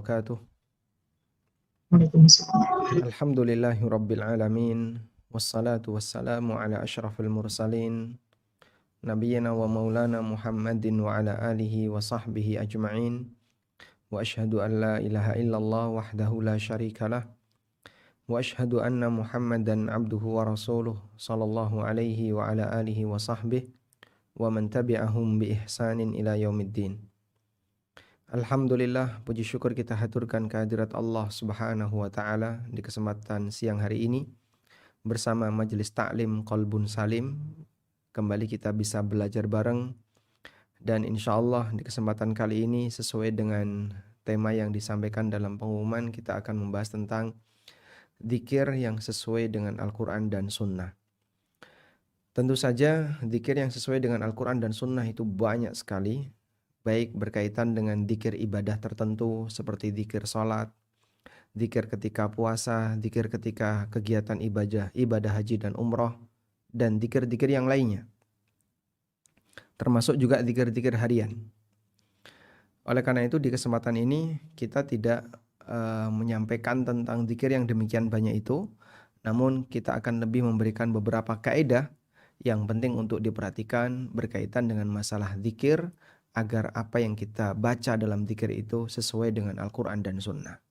wabarakatuh. Waalaikumsalam. Alhamdulillahi rabbil alamin. Wassalatu wassalamu ala ashrafil mursalin. Nabiyyina wa maulana Muhammadin wa ala alihi wa sahbihi ajma'in. Wa ashhadu an la ilaha illallah wahdahu la syarikalah. Wa ashhadu anna Muhammadan abduhu wa rasuluh sallallahu alaihi wa ala alihi wa sahbihi wa man tabi'ahum bi ihsanin ila yaumiddin. Alhamdulillah, puji syukur kita haturkan kehadirat Allah Subhanahu wa taala di kesempatan siang hari ini bersama Majelis Ta'lim Qalbun Salim. Kembali kita bisa belajar bareng dan insyaallah di kesempatan kali ini sesuai dengan tema yang disampaikan dalam pengumuman, kita akan membahas tentang zikir yang sesuai dengan Al-Qur'an dan Sunnah. Tentu saja zikir yang sesuai dengan Al-Qur'an dan Sunnah itu banyak sekali, baik berkaitan dengan zikir ibadah tertentu seperti zikir sholat, zikir ketika puasa, zikir ketika kegiatan ibadah haji dan umroh, dan zikir-zikir yang lainnya. Termasuk juga zikir-zikir harian. Oleh karena itu di kesempatan ini kita tidak menyampaikan tentang zikir yang demikian banyak itu, namun kita akan lebih memberikan beberapa kaidah yang penting untuk diperhatikan berkaitan dengan masalah zikir, agar apa yang kita baca dalam zikir itu sesuai dengan Al-Quran dan Sunnah.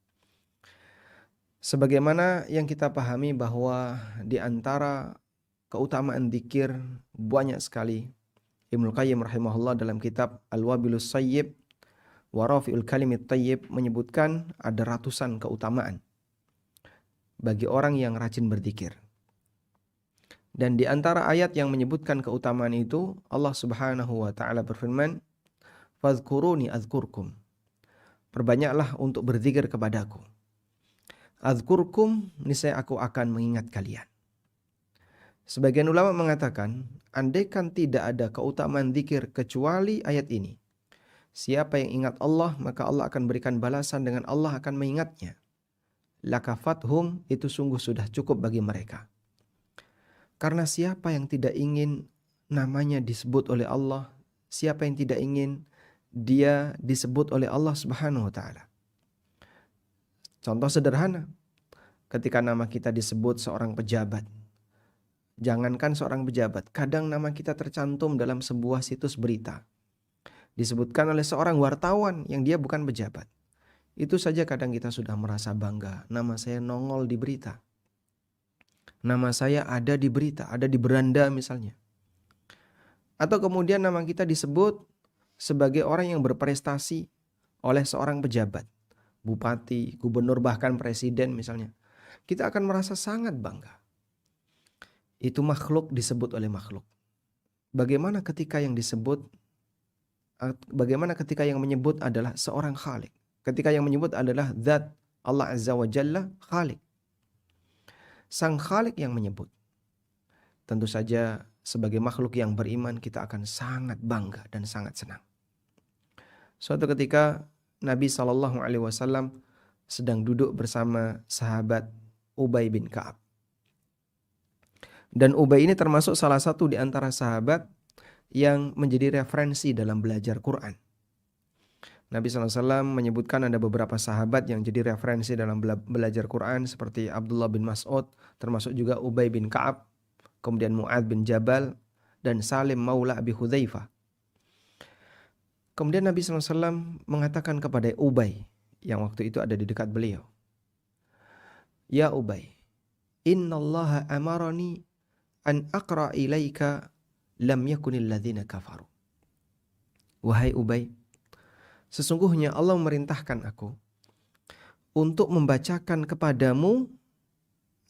Sebagaimana yang kita pahami bahwa di antara keutamaan zikir banyak sekali. Ibnu Qayyim rahimahullah dalam kitab Al-Wabilus Sayyib wa Rafi'ul Kalimit Thayyib menyebutkan ada ratusan keutamaan bagi orang yang rajin berzikir. Dan di antara ayat yang menyebutkan keutamaan itu, Allah Subhanahu wa taala berfirman, "Fadhkuruni adzkurkum." Perbanyaklah untuk berzikir kepadaku. Adzkurkum, niscaya aku akan mengingat kalian. Sebagian ulama mengatakan, andaikan tidak ada keutamaan zikir kecuali ayat ini, siapa yang ingat Allah, maka Allah akan berikan balasan dengan Allah akan mengingatnya. Lakafathum, itu sungguh sudah cukup bagi mereka. Karena siapa yang tidak ingin namanya disebut oleh Allah, siapa yang tidak ingin dia disebut oleh Allah Subhanahu wa taala. Contoh sederhana, ketika nama kita disebut seorang pejabat. Jangankan seorang pejabat, kadang nama kita tercantum dalam sebuah situs berita. Disebutkan oleh seorang wartawan yang dia bukan pejabat. Itu saja kadang kita sudah merasa bangga, nama saya nongol di berita. Nama saya ada di berita, ada di beranda misalnya. Atau kemudian nama kita disebut sebagai orang yang berprestasi oleh seorang pejabat, bupati, gubernur, bahkan presiden misalnya. Kita akan merasa sangat bangga. Itu makhluk disebut oleh makhluk. Bagaimana ketika yang menyebut adalah seorang Khalik? Ketika yang menyebut adalah Zat Allah Azza wa Jalla Khalik. Sang Khalik yang menyebut. Tentu saja sebagai makhluk yang beriman kita akan sangat bangga dan sangat senang. Suatu ketika Nabi SAW sedang duduk bersama sahabat Ubay bin Ka'ab. Dan Ubay ini termasuk salah satu di antara sahabat yang menjadi referensi dalam belajar Quran. Nabi SAW menyebutkan ada beberapa sahabat yang jadi referensi dalam belajar Quran seperti Abdullah bin Mas'ud, termasuk juga Ubay bin Ka'ab, kemudian Mu'adz bin Jabal, dan Salim Maula Abi Hudzaifah. Kemudian Nabi SAW mengatakan kepada Ubay yang waktu itu ada di dekat beliau, "Ya Ubay, innallaha amarani an aqra ilaika lam yakunil ladzina kafaru." Wahai Ubay, sesungguhnya Allah memerintahkan aku untuk membacakan kepadamu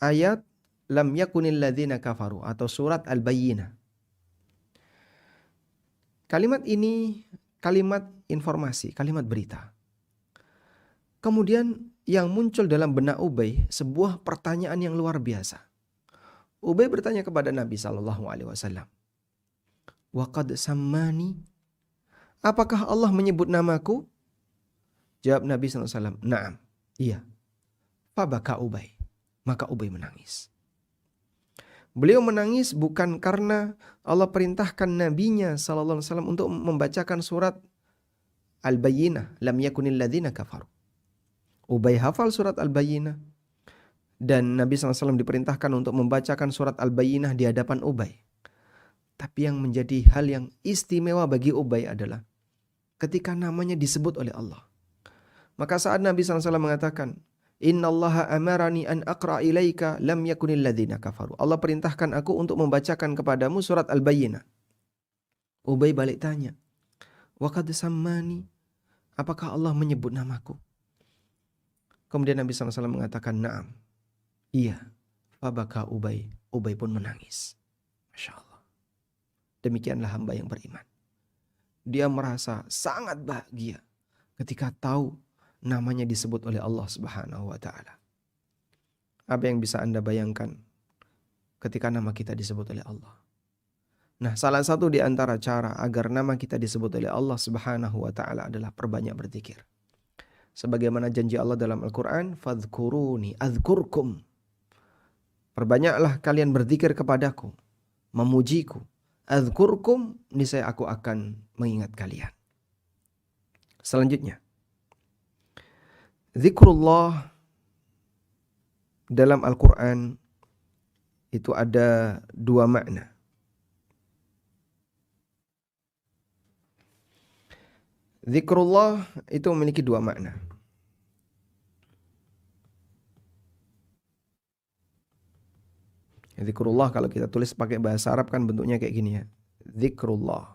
ayat lam yakunil ladzina kafaru atau surat Al-Bayyinah. Kalimat ini kalimat informasi, kalimat berita. Kemudian yang muncul dalam benak Ubay sebuah pertanyaan yang luar biasa. Ubay bertanya kepada Nabi SAW, "Wa qad sammani?" Apakah Allah menyebut namaku? Jawab Nabi SAW, "Na'am, iya." Fabaka Ubay. Maka Ubay menangis. Beliau menangis bukan karena Allah perintahkan Nabinya SAW untuk membacakan surat Al-Bayyinah, lam yakunil ladzina kafaru. Ubay hafal surat Al-Bayyinah. Dan Nabi SAW diperintahkan untuk membacakan surat Al-Bayyinah di hadapan Ubay. Tapi yang menjadi hal yang istimewa bagi Ubay adalah ketika namanya disebut oleh Allah. Maka saat Nabi SAW mengatakan, Innallaha amarani an aqra ilaika lam yakunil ladzina kafaru. Allah perintahkan aku untuk membacakan kepadamu surat Al-Bayyinah. Ubay balik tanya, wa qad sammani, apakah Allah menyebut namaku? Kemudian Nabi SAW mengatakan, na'am. Iya. Fabaka Ubay. Ubay pun menangis. Masya Allah. Demikianlah hamba yang beriman. Dia merasa sangat bahagia ketika tahu namanya disebut oleh Allah Subhanahu wa taala. Apa yang bisa Anda bayangkan ketika nama kita disebut oleh Allah? Nah, salah satu di antara cara agar nama kita disebut oleh Allah Subhanahu wa taala adalah perbanyak berzikir. Sebagaimana janji Allah dalam Al-Qur'an, "Fadhkuruni adzkurkum." Perbanyaklah kalian berzikir kepadaku, memujiku. Adzkurkum, niscaya aku akan mengingat kalian. Selanjutnya, zikrullah dalam Al-Quran itu ada dua makna. Zikrullah itu memiliki dua makna. Zikrullah kalau kita tulis pakai bahasa Arab kan bentuknya kayak gini ya. Zikrullah.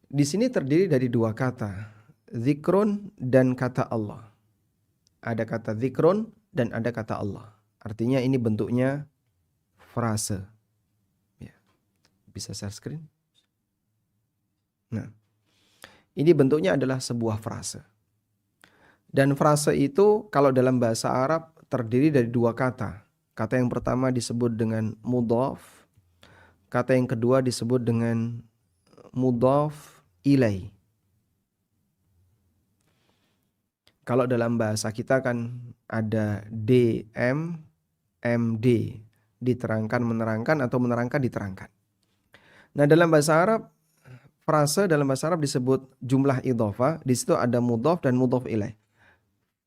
Di sini terdiri dari dua kata. Zikrun dan kata Allah. Ada kata zikrun dan ada kata Allah. Artinya ini bentuknya frase. Ya. Bisa share screen? Nah, ini bentuknya adalah sebuah frase. Dan frase itu kalau dalam bahasa Arab terdiri dari dua kata. Kata yang pertama disebut dengan mudhaf. Kata yang kedua disebut dengan mudhaf ilai. Kalau dalam bahasa kita kan ada DM, MD. Diterangkan, menerangkan, atau menerangkan, diterangkan. Nah, dalam bahasa Arab, frase dalam bahasa Arab disebut jumlah idhofah. Di situ ada mudhaf dan mudhaf ilai.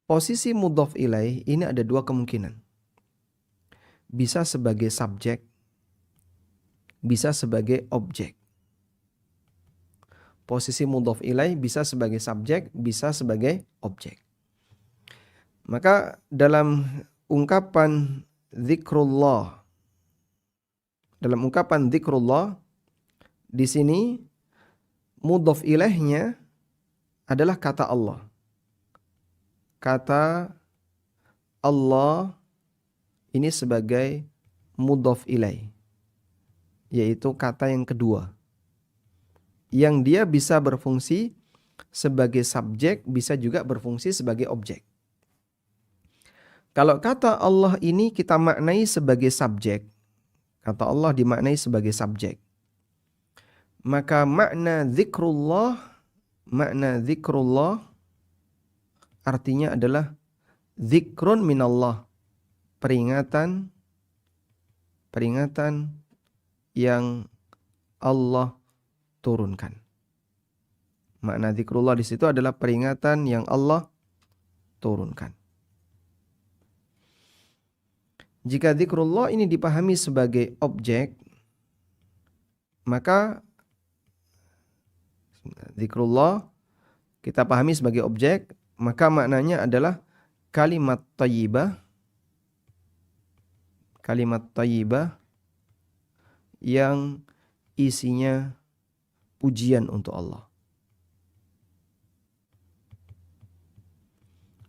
Posisi mudhaf ilai ini ada dua kemungkinan. Bisa sebagai subjek, bisa sebagai objek. Posisi mudhaf ilai bisa sebagai subjek, bisa sebagai objek. Maka dalam ungkapan zikrullah, di sini mudhaf ilaihnya adalah kata Allah. Kata Allah ini sebagai mudhaf ilai, yaitu kata yang kedua, yang dia bisa berfungsi sebagai subjek, bisa juga berfungsi sebagai objek. Kalau kata Allah ini kita maknai sebagai subjek, kata Allah dimaknai sebagai subjek, maka makna zikrullah artinya adalah zikrun minallah, peringatan yang Allah turunkan. Makna zikrullah di situ adalah peringatan yang Allah turunkan. Jika zikrullah ini dipahami sebagai objek, maka zikrullah kita pahami sebagai objek, maka maknanya adalah kalimat thayyibah yang isinya pujian untuk Allah.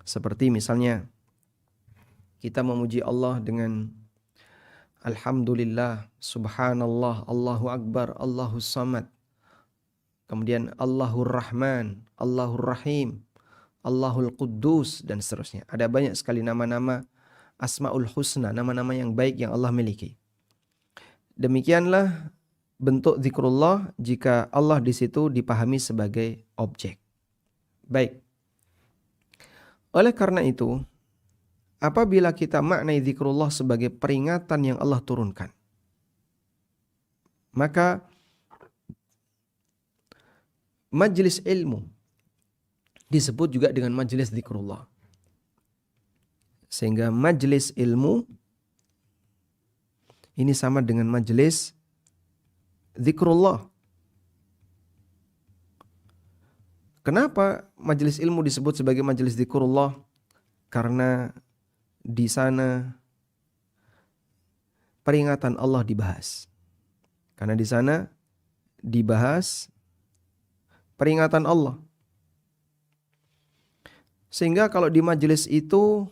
Seperti misalnya kita memuji Allah dengan alhamdulillah, subhanallah, Allahu akbar, Allahus samad. Kemudian Allahur Rahman, Allahur Rahim, Allahul Quddus, dan seterusnya. Ada banyak sekali nama-nama Asmaul Husna, nama-nama yang baik yang Allah miliki. Demikianlah bentuk zikrullah jika Allah di situ dipahami sebagai objek. Baik. Oleh karena itu, apabila kita maknai zikrullah sebagai peringatan yang Allah turunkan, maka majelis ilmu disebut juga dengan majelis zikrullah. Sehingga majelis ilmu ini sama dengan majelis zikrullah. Kenapa majelis ilmu disebut sebagai majelis zikrullah? Karena di sana peringatan Allah dibahas. Karena di sana dibahas peringatan Allah. Sehingga kalau di majelis itu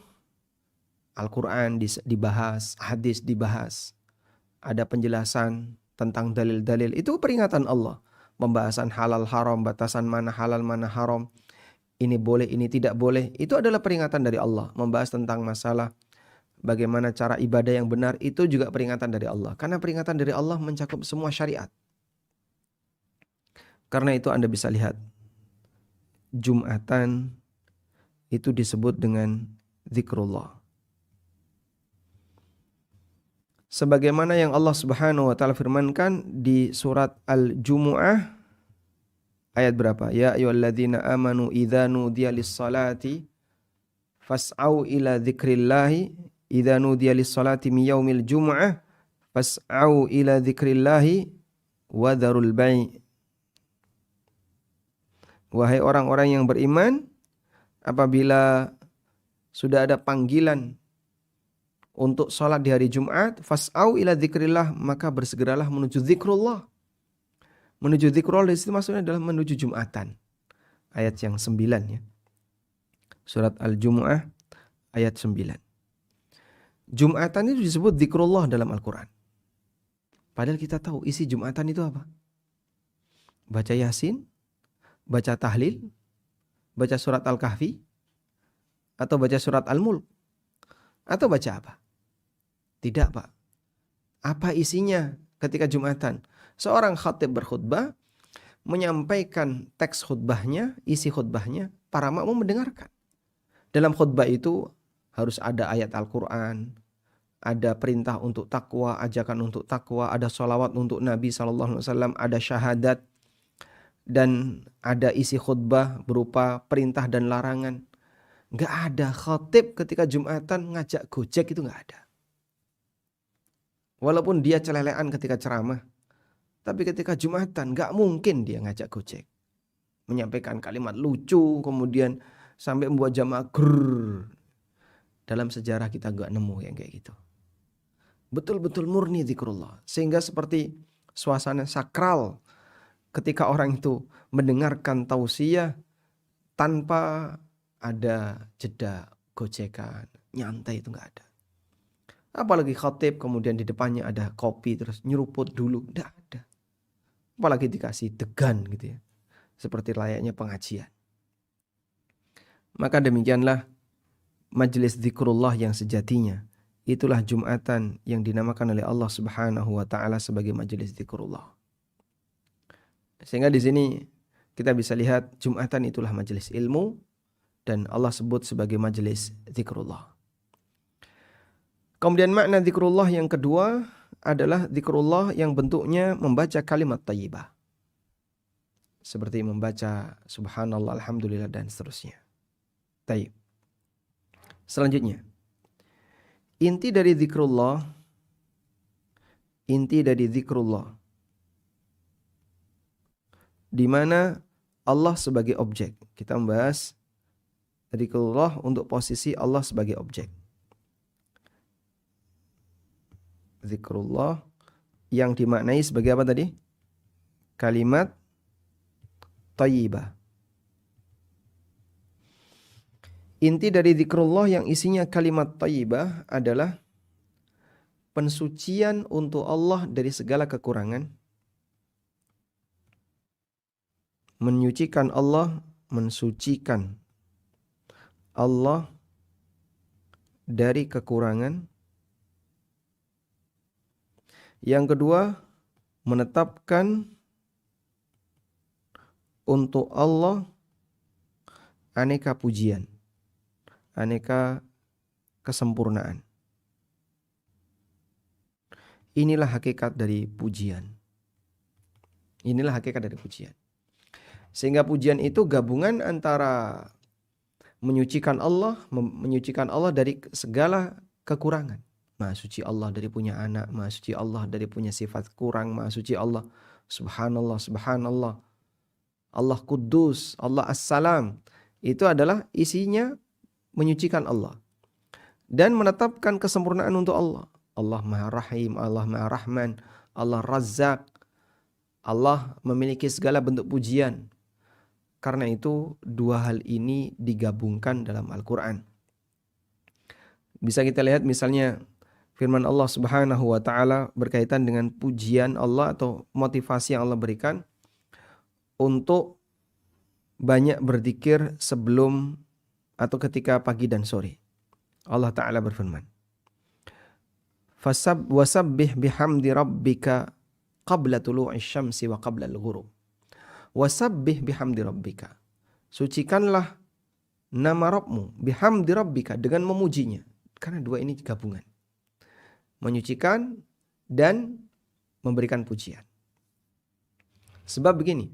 Al-Quran dibahas, hadis dibahas, ada penjelasan tentang dalil-dalil, itu peringatan Allah. Pembahasan halal haram, batasan mana halal mana haram, ini boleh ini tidak boleh, itu adalah peringatan dari Allah. Membahas tentang masalah bagaimana cara ibadah yang benar, itu juga peringatan dari Allah. Karena peringatan dari Allah mencakup semua syariat. Karena itu Anda bisa lihat Jumatan itu disebut dengan zikrullah. Sebagaimana yang Allah Subhanahu wa taala firmankan di surat Al-Jumu'ah ayat berapa? Ya ayyuhalladzina amanu idza nudiya lis-salati fas'au ila dzikrillahi idza nudiya lis-salati min yaumil jumu'ah fas'au ila dzikrillahi wa dzarul bai'. Wahai orang-orang yang beriman, apabila sudah ada panggilan untuk sholat di hari Jumat, fas'au ila dzikrillah, maka bersegeralah menuju zikrullah. Menuju zikrullah di situ maksudnya adalah menuju Jumatan. Ayat yang 9 ya. Surat Al-Jumu'ah ayat 9. Jumatan itu disebut zikrullah dalam Al-Quran. Padahal kita tahu isi Jumatan itu apa? Baca Yasin, baca tahlil, baca surat Al-Kahfi, atau baca surat Al-Mulk, atau baca apa? Tidak, Pak. Apa isinya ketika Jumatan? Seorang khatib berkhutbah, menyampaikan teks khutbahnya, isi khutbahnya, para makmum mendengarkan. Dalam khutbah itu harus ada ayat Al-Quran, ada perintah untuk takwa, ajakan untuk takwa, ada sholawat untuk Nabi SAW, ada syahadat, dan ada isi khutbah berupa perintah dan larangan. Nggak ada khatib ketika Jumatan ngajak gojek, itu nggak ada. Walaupun dia celelean ketika ceramah, tapi ketika Jumatan nggak mungkin dia ngajak gojek. Menyampaikan kalimat lucu, kemudian sampai membuat jamaah grrr. Dalam sejarah kita nggak nemu yang kayak gitu. Betul-betul murni zikrullah. Sehingga seperti suasana sakral ketika orang itu mendengarkan tausiah tanpa ada jeda gojekan, nyantai, itu nggak ada. Apalagi khatib kemudian di depannya ada kopi terus nyeruput dulu, nggak ada. Apalagi dikasih degan gitu ya, seperti layaknya pengajian. Maka demikianlah majelis zikrullah yang sejatinya. Itulah Jumatan yang dinamakan oleh Allah Subhanahu wa taala sebagai majelis zikrullah. Sehingga di sini kita bisa lihat Jumatan itulah majelis ilmu dan Allah sebut sebagai majelis zikrullah. Kemudian makna zikrullah yang kedua adalah zikrullah yang bentuknya membaca kalimat thayyibah. Seperti membaca subhanallah, alhamdulillah, dan seterusnya. Tayyib. Selanjutnya, inti dari zikrullah di mana Allah sebagai objek. Kita membahas zikrullah untuk posisi Allah sebagai objek. Zikrullah yang dimaknai sebagai apa tadi? Kalimat thayyibah. Inti dari zikrullah yang isinya kalimat thayyibah adalah pensucian untuk Allah dari segala kekurangan, mensucikan Allah dari kekurangan. Yang kedua, menetapkan untuk Allah aneka pujian, aneka kesempurnaan. Inilah hakikat dari pujian. Sehingga pujian itu gabungan antara menyucikan Allah dari segala kekurangan. Maha suci Allah dari punya anak, maha suci Allah dari punya sifat kurang, maha suci Allah. Subhanallah, subhanallah. Allah Kudus, Allah As-Salam. Itu adalah isinya menyucikan Allah. Dan menetapkan kesempurnaan untuk Allah. Allah Maha Rahim, Allah Maha Rahman, Allah Razzaq. Allah memiliki segala bentuk pujian. Karena itu dua hal ini digabungkan dalam Al-Quran. Bisa kita lihat misalnya firman Allah Subhanahu wa taala berkaitan dengan pujian Allah atau motivasi yang Allah berikan untuk banyak berzikir sebelum atau ketika pagi dan sore. Allah taala berfirman, wasabbih bihamdi rabbika qabla tulu'i syamsi wa qabla al-ghurub. Wasabbih bihamdi rabbika. Sucikanlah nama Rabbmu bihamdi rabbika, dengan memujinya. Karena dua ini gabungan. Menyucikan dan memberikan pujian. Sebab begini,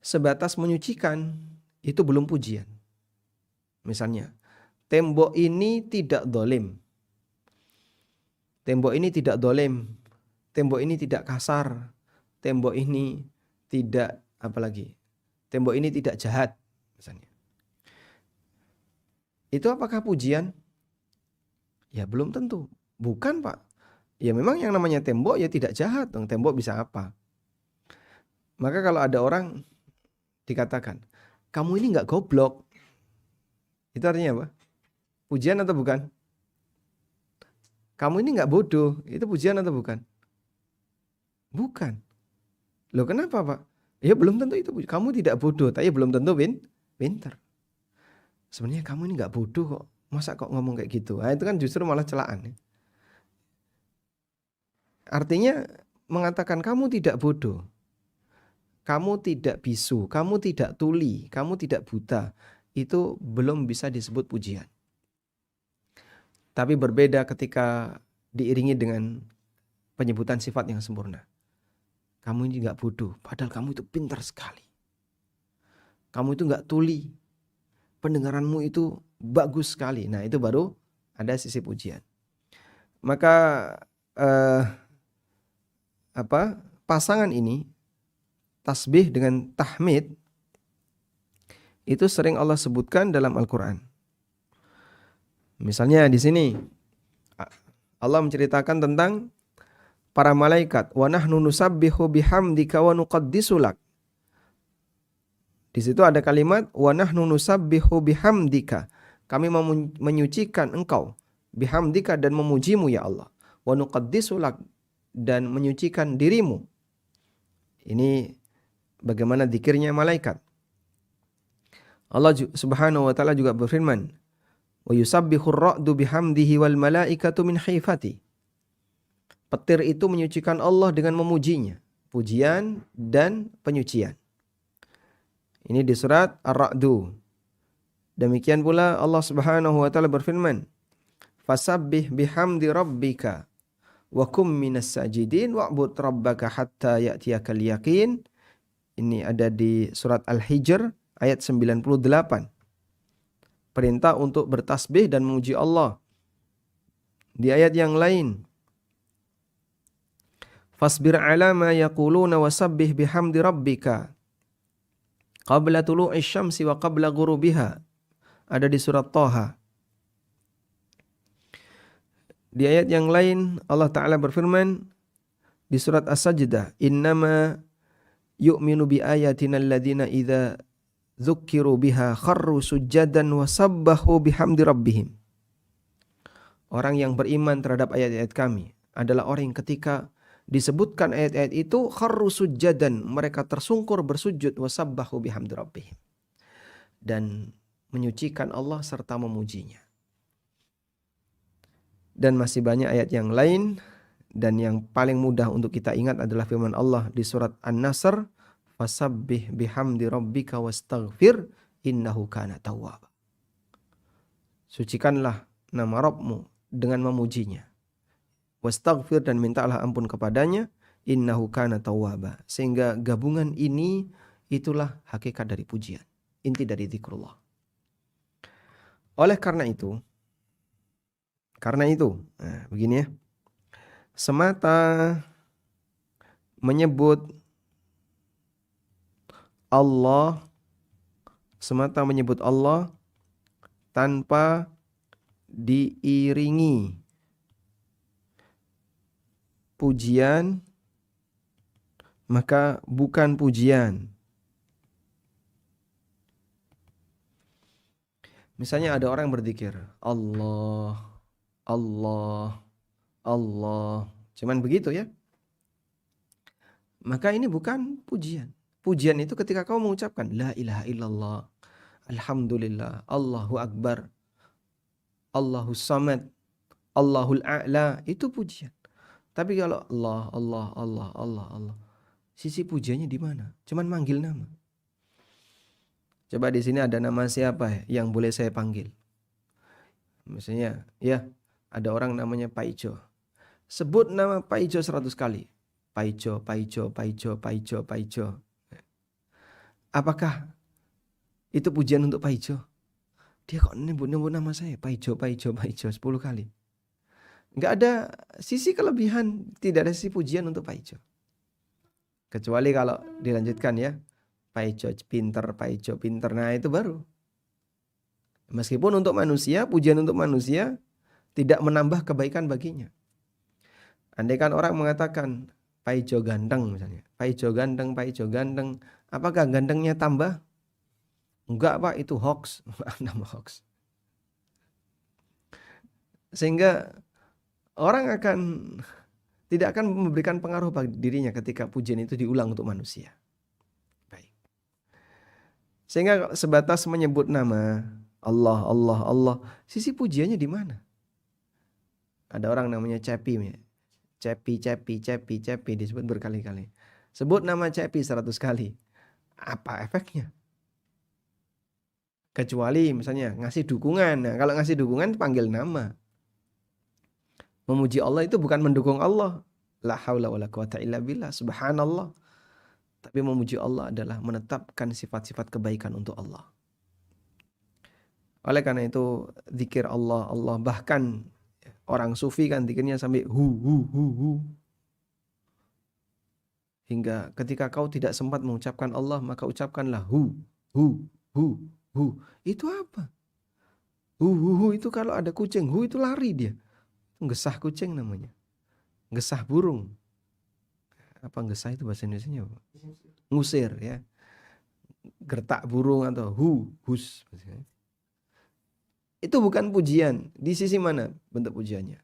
sebatas menyucikan itu belum pujian. Misalnya, tembok ini tidak dolim. Tembok ini tidak dolim. Tembok ini tidak kasar. Tembok ini tidak apalagi. Tembok ini tidak jahat. Misalnya. Itu apakah pujian? Ya belum tentu. Bukan, Pak. Ya memang yang namanya tembok ya tidak jahat. Tembok bisa apa? Maka kalau ada orang dikatakan, kamu ini nggak goblok. Itu artinya apa? Pujian atau bukan? Kamu ini nggak bodoh. Itu pujian atau bukan? Bukan. Loh kenapa, Pak? Ya belum tentu itu. Kamu tidak bodoh, tapi belum tentu pintar. Sebenarnya kamu ini nggak bodoh kok. Masa kok ngomong kayak gitu? Nah, itu kan justru malah celaan. Artinya mengatakan kamu tidak bodoh, kamu tidak bisu, kamu tidak tuli, kamu tidak buta, itu belum bisa disebut pujian. Tapi berbeda ketika diiringi dengan penyebutan sifat yang sempurna. Kamu ini nggak bodoh, padahal kamu itu pintar sekali. Kamu itu nggak tuli, pendengaranmu itu bagus sekali. Nah itu baru ada sisi pujian. Maka pasangan ini tasbih dengan tahmid itu sering Allah sebutkan dalam Al-Quran. Misalnya di sini Allah menceritakan tentang para malaikat. Wa nahnu nusabbihu bihamdika wa nuqaddisu lak. Di situ ada kalimat wa nahnu nusabbihu bihamdika. Kami menyucikan engkau bihamdika dan memujimu ya Allah. Wa nuqaddisu lak, dan menyucikan dirimu. Ini bagaimana zikirnya malaikat. Allah Subhanahu wa taala juga berfirman, wa yusabbihur ra'du bihamdihi wal malaikatu min khifati. Petir itu menyucikan Allah dengan memujinya, pujian dan penyucian. Ini di surat Ar-Ra'du. Demikian pula Allah Subhanahu wa taala berfirman, fasabbih bihamdi rabbika wa kum minas sajidin wa'bud rabbaka hatta ya'tiyakal yaqin. Ini ada di surat Al-Hijr ayat 98. Perintah untuk bertasbih dan memuji Allah. Di ayat yang lain, fasbir ala ma yaquluna wasabbih bihamdi rabbika qabla tulu'i syamsi wa qabla ghurubiha. Ada di surat Thaha. Di ayat yang lain Allah Ta'ala berfirman di surat As-Sajdah, innama yu'minu bi ayatina alladhina idza dzukkiru biha kharru sujjadan wa sabbahu bihamdi rabbihim. Orang yang beriman terhadap ayat-ayat kami adalah orang yang ketika disebutkan ayat-ayat itu kharru sujjadan, mereka tersungkur bersujud, wa sabbahu bihamdi rabbihim, dan menyucikan Allah serta memujinya. Dan masih banyak ayat yang lain, dan yang paling mudah untuk kita ingat adalah firman Allah di surat An-Nasr, fasabbih bihamdi rabbika wastaghfir innahu kana tawwaba. Sucikanlah nama Rabbmu dengan memujinya, wastaghfir, dan mintalah ampun kepadanya, innahu kana tawwaba. Sehingga gabungan ini Itulah hakikat dari pujian, inti dari zikrullah. Oleh karena itu, begini ya, semata menyebut Allah, tanpa diiringi pujian, maka bukan pujian. Misalnya ada orang berzikir, Allah, Allah, Allah, cuman begitu ya. Maka ini bukan pujian. Pujian itu ketika kau mengucapkan la ilaha illallah, alhamdulillah, Allahu akbar, Allahus samad, Allahul a'la, itu pujian. Tapi kalau Allah, Allah, Allah, Allah, Allah, sisi pujiannya di mana? Cuman manggil nama. Coba di sini ada nama siapa yang boleh saya panggil? Misalnya, ya, ada orang namanya Pak Ijo. Sebut nama Pak Ijo 100 kali. Pak Ijo, Pak Ijo, Pak Ijo, Pak Ijo, Pak Ijo. Apakah itu pujian untuk Pak Ijo? Dia kok nyebut nama saya, Pak Ijo, Pak Ijo, Pak Ijo 10 kali. Enggak ada sisi kelebihan, tidak ada sisi pujian untuk Pak Ijo. Kecuali kalau dilanjutkan ya, Pak Ijo pinter, Pak Ijo pinter. Nah itu baru. Meskipun untuk manusia, pujian untuk manusia tidak menambah kebaikan baginya. Andaikan orang mengatakan Pak Ijo ganteng misalnya, Pak Ijo ganteng, Pak Ijo ganteng, apakah gantengnya tambah? Enggak Pak, itu hoax. Nama hoax. Sehingga orang tidak akan memberikan pengaruh bagi dirinya ketika pujian itu diulang untuk manusia. Baik. Sehingga sebatas menyebut nama Allah, Allah, Allah, sisi pujiannya di mana? Ada orang namanya Cepi, Cepi disebut berkali-kali. Sebut nama Cepi 100 kali. Apa efeknya? Kecuali misalnya ngasih dukungan. Nah, kalau ngasih dukungan panggil nama. Memuji Allah itu bukan mendukung Allah. La haula wala quwata illa billah. Subhanallah. Tapi memuji Allah adalah menetapkan sifat-sifat kebaikan untuk Allah. Oleh karena itu zikir Allah, Allah, bahkan orang sufi kan zikirnya sampai hu. Hingga ketika kau tidak sempat mengucapkan Allah, maka ucapkanlah hu. Itu apa? Hu itu kalau ada kucing, hu itu lari dia. Gesah kucing namanya. Gesah burung. Apa gesah itu bahasa Indonesianya apa? Ngusir ya. Gertak burung atau hus. Itu bukan pujian. Di sisi mana bentuk pujiannya?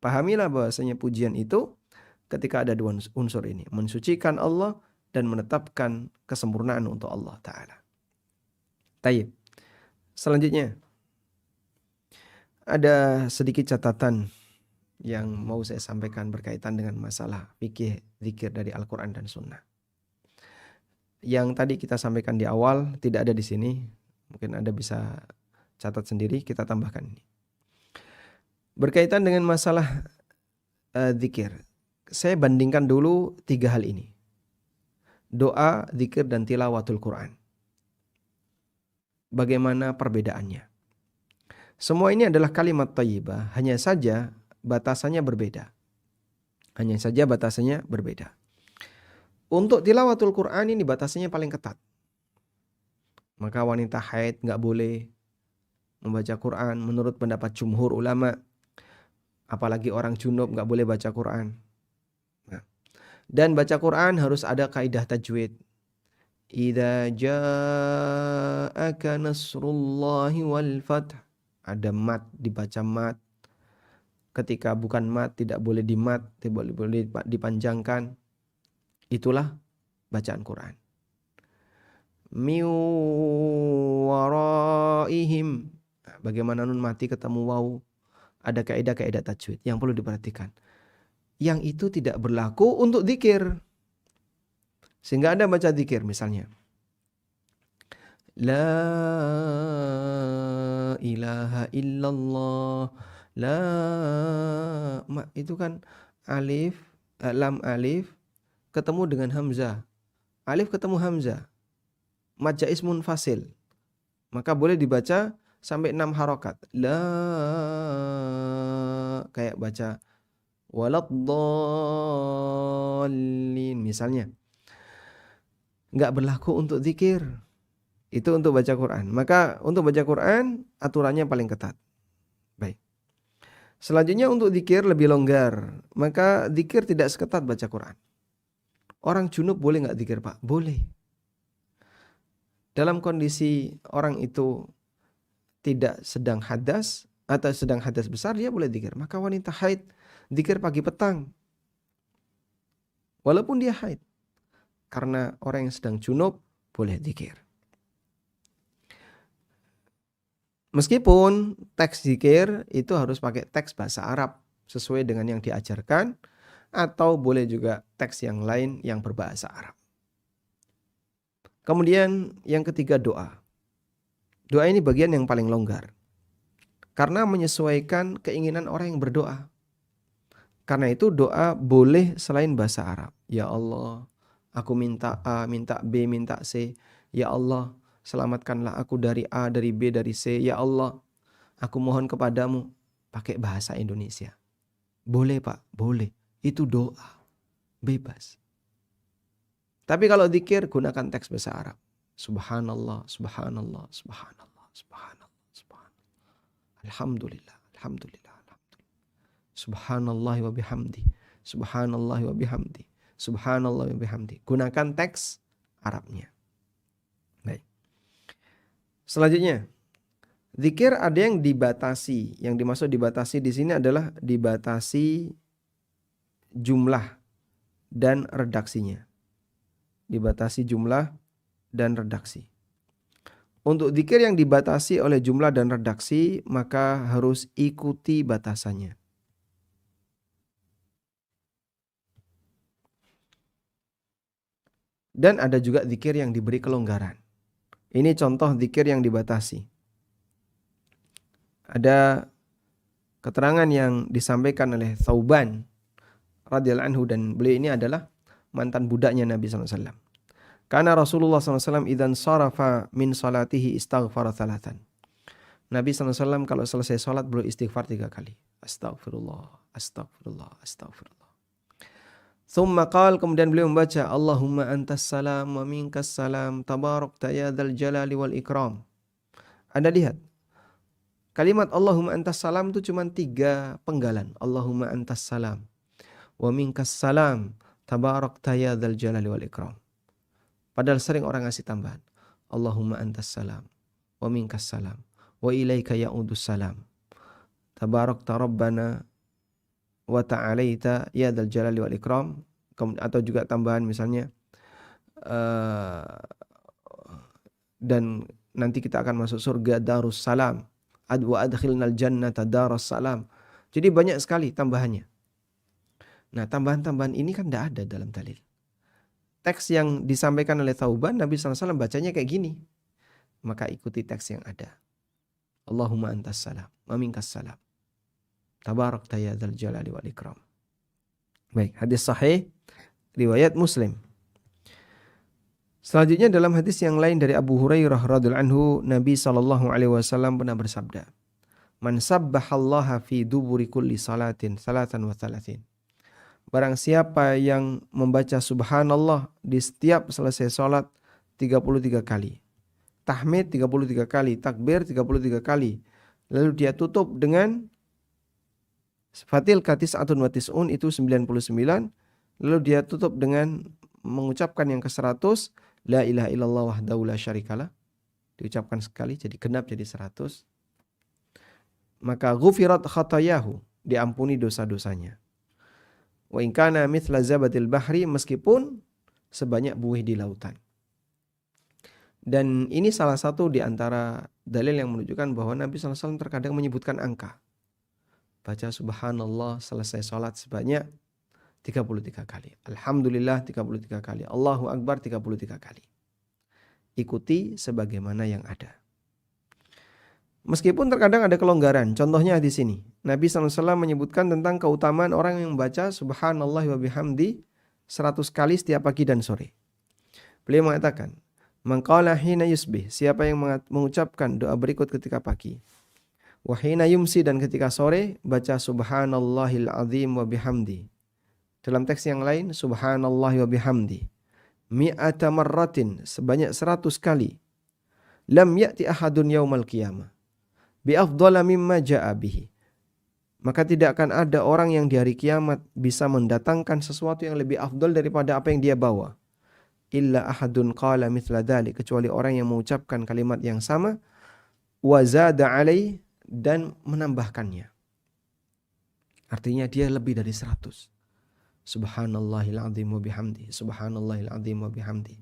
Pahamilah bahwasanya pujian itu ketika ada dua unsur ini. Mensucikan Allah dan menetapkan kesempurnaan untuk Allah Ta'ala. Tayyib. Selanjutnya. Ada sedikit catatan yang mau saya sampaikan berkaitan dengan masalah fikih zikir dari Al-Quran dan Sunnah. Yang tadi kita sampaikan di awal tidak ada di sini. Mungkin Anda bisa catat sendiri, kita tambahkan ini. Berkaitan dengan masalah zikir. Saya bandingkan dulu 3 hal ini. Doa, zikir, dan tilawatul Quran. Bagaimana perbedaannya? Semua ini adalah kalimat thayyibah, hanya saja batasannya berbeda. Untuk tilawatul Quran ini batasannya paling ketat. Maka wanita haid nggak boleh membaca Quran menurut pendapat jumhur ulama. Apalagi orang junub nggak boleh baca Quran. Nah, dan baca Quran harus ada kaidah tajwid. Idza ja'aka nasrullahi wal fath. Ada mat, dibaca mat. Ketika bukan mat, tidak boleh dimat, tidak boleh dipanjangkan. Itulah bacaan Quran. Min waraihim. Bagaimana nun mati ketemu waw. Ada kaidah-kaidah tajwid yang perlu diperhatikan. Yang itu tidak berlaku untuk zikir. Sehingga Anda baca zikir misalnya. La ilaha illallah. La, itu kan alif, lam alif ketemu dengan hamzah. alif ketemu hamzah, mad jaiz munfasil, maka boleh dibaca sampai 6 harokat. La, kayak baca waladdallin misalnya. Nggak berlaku untuk zikir. Itu untuk baca Quran. Maka untuk baca Quran aturannya paling ketat. Baik. Selanjutnya untuk zikir lebih longgar. Maka zikir tidak seketat baca Quran. Orang junub boleh nggak zikir, Pak? Boleh. Dalam kondisi orang itu tidak sedang hadas atau sedang hadas besar, dia boleh zikir. Maka wanita haid zikir pagi petang. Walaupun dia haid. Karena orang yang sedang junub boleh zikir. Meskipun teks zikir itu harus pakai teks bahasa Arab sesuai dengan yang diajarkan, atau boleh juga teks yang lain yang berbahasa Arab. Kemudian yang ketiga doa. Doa ini bagian yang paling longgar. Karena menyesuaikan keinginan orang yang berdoa. Karena itu doa boleh selain bahasa Arab. Ya Allah, aku minta A, minta B, minta C. Ya Allah, selamatkanlah aku dari A, dari B, dari C. Ya Allah, aku mohon kepadamu. Pakai bahasa Indonesia. Boleh, Pak, boleh. Itu doa. Bebas. Tapi kalau zikir gunakan teks bahasa Arab. Subhanallah, subhanallah, subhanallah, subhanallah, subhanallah. Alhamdulillah, alhamdulillah, alhamdulillah. Subhanallah wa bihamdi. Subhanallah wa bihamdi. Subhanallah wa bihamdi. Gunakan teks Arabnya. Baik. Selanjutnya, zikir ada yang dibatasi. Yang dimaksud dibatasi di sini adalah dibatasi jumlah dan redaksinya. Dibatasi jumlah dan redaksi. Untuk zikir yang dibatasi oleh jumlah dan redaksi, maka harus ikuti batasannya. Dan ada juga zikir yang diberi kelonggaran. Ini contoh zikir yang dibatasi. Ada keterangan yang disampaikan oleh Thauban radhiyallahu anhu, dan beliau ini adalah mantan budaknya Nabi SAW. Karena Rasulullah SAW idzan sarafa min salatihi istaghfara thalathan. Nabi SAW kalau selesai salat beliau istighfar 3 kali. Astaghfirullah, astaghfirullah, astaghfirullah. Thumma qala, kemudian beliau membaca Allahumma antas salam wa minkas salam tabarakta ya dzal jalali wal ikram. Anda lihat kalimat Allahumma antas salam itu cuma 3 penggalan. Allahumma antas salam wa minkas salam tabarakta ya dzal jalali wal ikram. Padahal sering orang ngasih tambahan. Allahumma antas salam wa minkas salam wa ilaika ya'udus salam. Tabarakta rabbana wa ta'alaita ya dzal jalali wal ikram. Atau juga tambahan misalnya dan nanti kita akan masuk surga darus salam. Wa adkhilnal jannata darus salam. Jadi banyak sekali tambahannya. Nah, tambahan-tambahan ini kan tidak ada dalam dalil. Teks yang disampaikan oleh Thauban, Nabi SAW bacanya kayak gini. Maka ikuti teks yang ada. Allahumma antas salam, wa minkas salam. Tabarakta ya dzal jalali wal ikram. Baik, hadis sahih riwayat Muslim. Selanjutnya dalam hadis yang lain dari Abu Hurairah radhiyallahu anhu, Nabi SAW pernah bersabda, "Man sabbahallaha fi duburi kulli salatin salatan wa thalathin." Barang siapa yang membaca subhanallah di setiap selesai salat 33 kali. Tahmid 33 kali, takbir 33 kali. Lalu dia tutup dengan fatil katis'atun wa tis'un, itu 99. Lalu dia tutup dengan mengucapkan yang ke-100, la ilaha illallah wahdahu la syarikalah. Diucapkan sekali jadi genap jadi 100. Maka ghufirat khatayahu, diampuni dosa-dosanya. Wa in kana mithla zabatil bahri, meskipun sebanyak buih di lautan. Dan ini salah satu di antara dalil yang menunjukkan bahwa Nabi SAW terkadang menyebutkan angka. Baca subhanallah selesai sholat sebanyak 33 kali. Alhamdulillah 33 kali. Allahu Akbar 33 kali. Ikuti sebagaimana yang ada. Meskipun terkadang ada kelonggaran. Contohnya di sini. Nabi SAW menyebutkan tentang keutamaan orang yang membaca subhanallah wa bihamdi 100 kali setiap pagi dan sore. Beliau mengatakan, "Man qala hina yusbih," siapa yang mengucapkan doa berikut ketika pagi. "Wa hina yumsi," dan ketika sore baca subhanallahil azim wa bihamdi. Dalam teks yang lain, subhanallah wa bihamdi mi'ata marratin, sebanyak 100 kali. Lam ya'ti ahadun yaumal qiyamah bi afdhala mimma ja'a bihi. Maka tidak akan ada orang yang di hari kiamat bisa mendatangkan sesuatu yang lebih afdal daripada apa yang dia bawa. Illa ahadun qala mithla dhalik, kecuali orang yang mengucapkan kalimat yang sama, wa zada alai, dan menambahkannya. Artinya dia lebih dari 100. Subhanallahil azim wa bihamdi, subhanallahil azim wa bihamdi,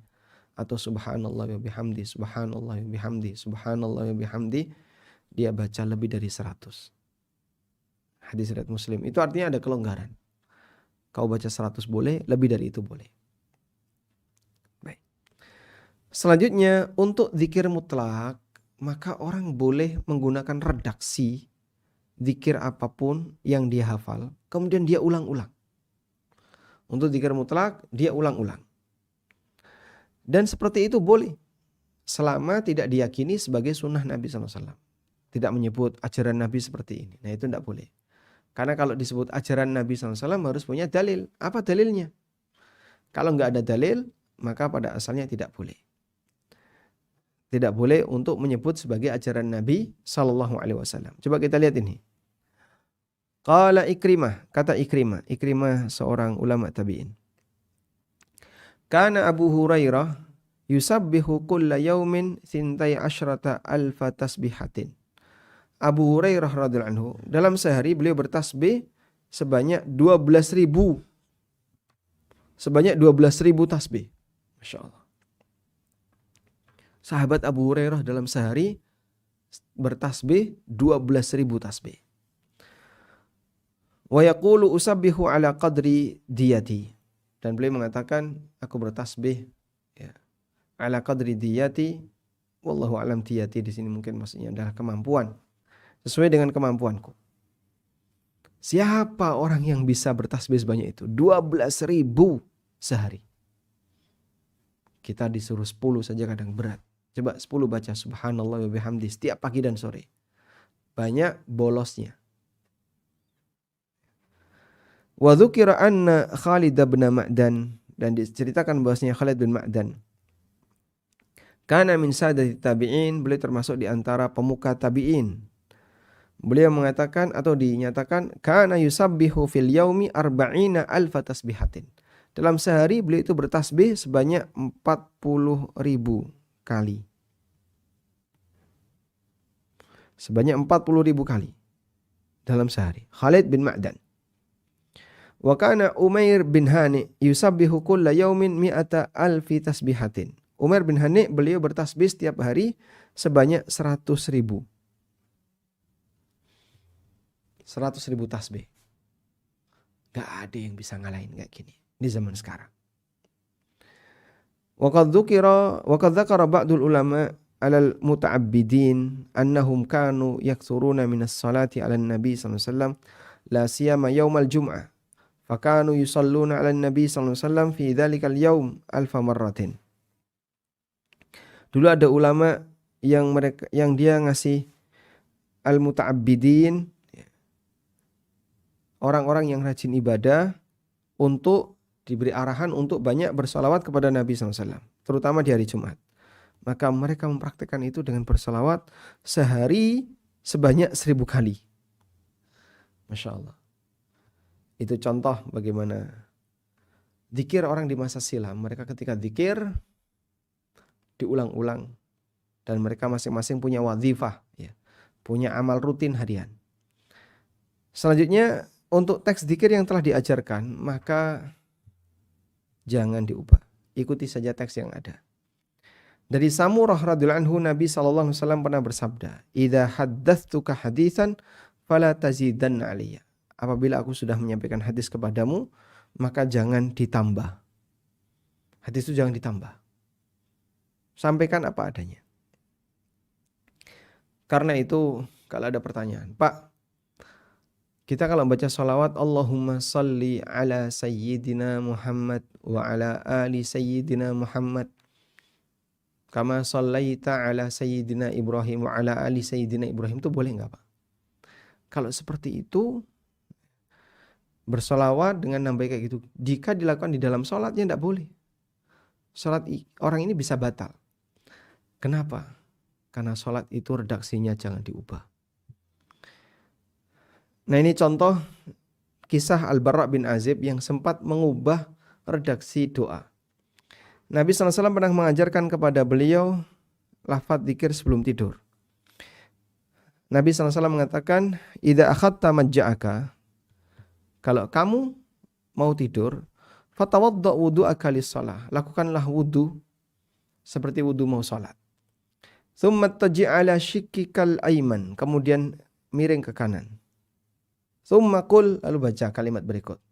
atau subhanallah wa bihamdi, subhanallah wa bihamdi, subhanallah wa bihamdi. Dia baca lebih dari 100. Hadis riwayat Muslim. Itu artinya ada kelonggaran. Kau baca 100 boleh, lebih dari itu boleh. Baik. Selanjutnya, untuk zikir mutlak, maka orang boleh menggunakan redaksi zikir apapun yang dia hafal, kemudian dia ulang-ulang. Untuk zikir mutlak, dia ulang-ulang. Dan seperti itu boleh, selama tidak diyakini sebagai sunnah Nabi SAW. Tidak menyebut ajaran Nabi seperti ini. Nah, itu tidak boleh. Karena kalau disebut ajaran Nabi SAW harus punya dalil. Apa dalilnya? Kalau nggak ada dalil, maka pada asalnya tidak boleh. Tidak boleh untuk menyebut sebagai ajaran Nabi SAW. Coba kita lihat ini. Qala Ikrimah, kata Ikrimah. Ikrimah seorang ulama tabi'in. Kana Abu Hurairah yusabbihu kulla yaumin thintai asyrata alfa tasbihatin. Abu Hurairah radhiyallahu anhu, dalam sehari beliau bertasbih sebanyak 12.000. Sebanyak 12.000 tasbih. Masya Allah. Sahabat Abu Hurairah dalam sehari bertasbih 12.000 tasbih. Wa yaqulu usabbihu ala qadri diyati. Dan beliau mengatakan, aku bertasbih ya, ala qadri diyati. Wallahu alam, diyati di sini mungkin maksudnya adalah kemampuan. Sesuai dengan kemampuanku. Siapa orang yang bisa bertasbih sebanyak itu? 12.000 sehari. Kita disuruh 10 saja kadang berat. Coba 10 baca subhanallah wa bihamdi setiap pagi dan sore. Banyak bolosnya. Wa dzukira anna Khalid bin Ma'dan, dan diceritakan bahwasanya Khalid bin Ma'dan kana min sadati tabi'in, beliau termasuk di antara pemuka tabi'in. Beliau mengatakan atau dinyatakan kana yusabbihu fil yaumi arba'ina alfa tasbihatin. Dalam sehari beliau itu bertasbih sebanyak 40.000 kali. Sebanyak 40.000 kali dalam sehari. Khalid bin Ma'dan. Wa kana Umair bin Hani yusabbihu kulla yaumin mi'ata alfi tasbihatin. Umair bin Hani beliau bertasbih setiap hari sebanyak 100.000. 100.000 tasbih. Gak ada yang bisa ngalahin kayak gini di zaman sekarang. Wa qad dzakara ba'dul ulama 'alal muta'abbidin annahum kanu yakthuruna minas salati 'alan nabi sallallahu alaihi wasallam la siyama yaumal jum'ah. Fakanu yusalluna 'alan nabi sallallahu alaihi wasallam fi dzalikal yaum alfa marratin. Dulu ada ulama yang dia ngasih al-muta'abbidin, orang-orang yang rajin ibadah, untuk diberi arahan untuk banyak bersalawat kepada Nabi SAW, terutama di hari Jumat. Maka mereka mempraktikkan itu dengan bersalawat sehari sebanyak 1.000 kali. Masya Allah. Itu contoh bagaimana zikir orang di masa silam. Mereka ketika zikir diulang-ulang, dan mereka masing-masing punya wadzifah, ya, punya amal rutin harian. Selanjutnya, untuk teks zikir yang telah diajarkan, maka jangan diubah. Ikuti saja teks yang ada. Dari Samurah radhiyallahu anhu, Nabi SAW pernah bersabda, "Idza haddatstuka haditsan fala tazidanna 'alayya." Apabila aku sudah menyampaikan hadis kepadamu, maka jangan ditambah. Hadis itu jangan ditambah. Sampaikan apa adanya. Karena itu, kalau ada pertanyaan, Pak, kita kalau baca sholawat Allahumma salli ala sayyidina Muhammad wa ala ali sayyidina Muhammad, Kama shallaita ala sayyidina Ibrahim wa ala ali sayyidina Ibrahim, itu boleh enggak, Pak? Kalau seperti itu, bersolawat dengan nambah kayak gitu, jika dilakukan di dalam sholatnya enggak boleh. Sholat orang ini bisa batal. Kenapa? Karena sholat itu redaksinya jangan diubah. Nah, ini contoh kisah Al-Bara' bin Azib yang sempat mengubah redaksi doa. Nabi SAW pernah mengajarkan kepada beliau lafaz zikir sebelum tidur. Nabi SAW mengatakan, idza akhadta majja'aka, kalau kamu mau tidur, fatawadda wudu'aka lis-shalah, lakukanlah wudu seperti wudu mau salat. Tsumma taji' ala shikkikal aiman, kemudian miring ke kanan. Tsumma qul, lalu baca kalimat berikut.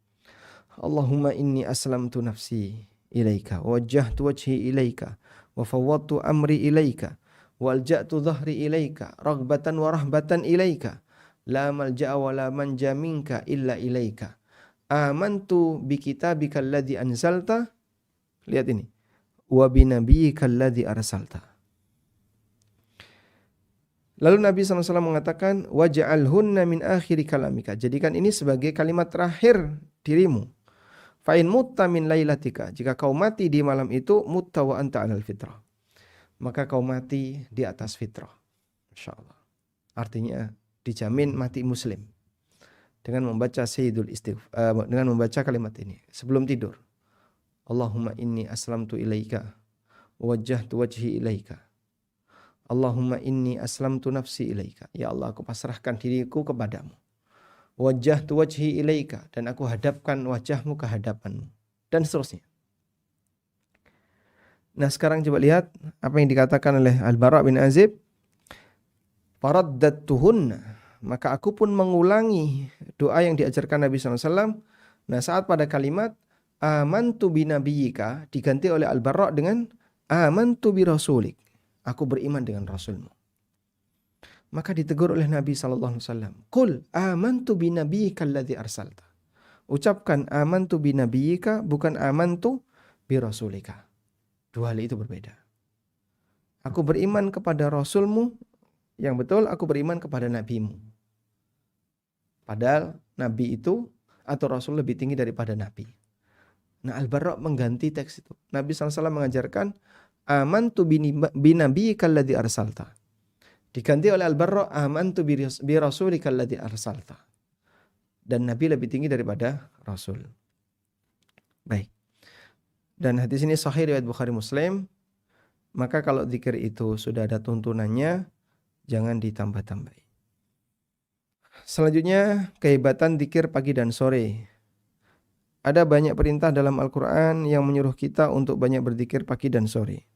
Allahumma inni aslamtu nafsi ilaika, wajjahtu wajhi ilaika, wa fawwadtu amri ilaika, wa alja'tu dhahri ilaika, raghbatan wa rahbatan ilaika, la malja'a wa la manja minka illa ilaika. Amantu bi kitabika alladhi anzalta, lihat ini, wa bi nabiyyika alladhi arsalta. Lalu Nabi SAW mengatakan, waj'alhunna min akhiri kalamika, jadikan ini sebagai kalimat terakhir dirimu. Fa'in mutta min lailatika, jika kau mati di malam itu, mutta wa anta 'alal fitrah, maka kau mati di atas fitrah. Insyaallah. Artinya dijamin mati muslim dengan membaca sayyidul istighfar, dengan membaca kalimat ini sebelum tidur. Allahumma inni aslamtu ilaika, wajjahtu wajhi ilaika. Allahumma inni aslamtu nafsi ilaika. Ya Allah, aku pasrahkan diriku kepadamu. Wajjahtu wajhi ilaika, dan aku hadapkan wajahmu ke hadapanmu, dan seterusnya. Nah, sekarang coba lihat apa yang dikatakan oleh Al-Bara' bin Azib. Faraddatuhunna, maka aku pun mengulangi doa yang diajarkan Nabi SAW. Nah, saat pada kalimat amantu bi nabiyyika diganti oleh Al-Bara' dengan amantu bi rasulik, aku beriman dengan rasulmu. Maka ditegur oleh Nabi SAW. Qul amantu bi nabiyyika alladhi arsalta. Ucapkan amantu bi nabiyyika, bukan amantu bi rasulika. Dua hal itu berbeda. Aku beriman kepada rasulmu, yang betul aku beriman kepada nabimu. Padahal nabi itu atau rasul lebih tinggi daripada nabi. Nah, Al-Bara' mengganti teks itu. Nabi SAW mengajarkan amantu bi nabiyyika alladhi arsalta. Diganti oleh Al-Bara' amantu bi rasulika alladhi arsalta. Dan Nabi lebih tinggi daripada Rasul. Baik. Dan hadis ini sahih riwayat Bukhari Muslim. Maka kalau zikir itu sudah ada tuntunannya, jangan ditambah-tambahi. Selanjutnya, kehebatan zikir pagi dan sore. Ada banyak perintah dalam Al-Quran yang menyuruh kita untuk banyak berzikir pagi dan sore.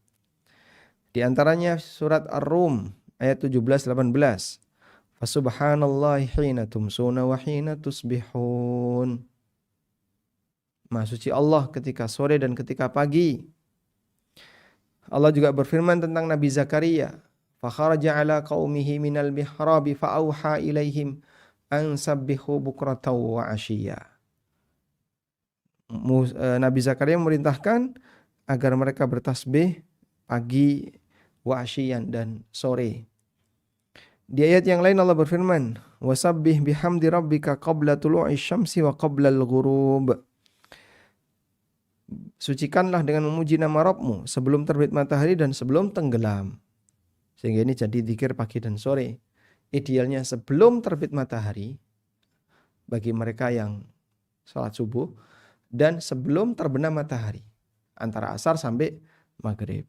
Di antaranya surat Ar-Rum ayat 17-18. Fasubhanallahi hina tumsuna wa hina tusbihun. Maha suci Allah ketika sore dan ketika pagi. Allah juga berfirman tentang Nabi Zakaria. Fakharaja ala qaumihi minal mihrabi fa'auha ilaihim an sabbihu bukratan wa ashiya. Nabi Zakaria memerintahkan agar mereka bertasbih pagi, wa ashiyan, dan sore. Di ayat yang lain Allah berfirman, wasabbih bihamdi rabbika qabla tulu'i syamsi wa qabla al-ghurub. Sucikanlah dengan memuji nama Rabbmu sebelum terbit matahari dan sebelum tenggelam. Sehingga ini jadi zikir pagi dan sore. Idealnya sebelum terbit matahari bagi mereka yang salat subuh, dan sebelum terbenam matahari antara asar sampai maghrib.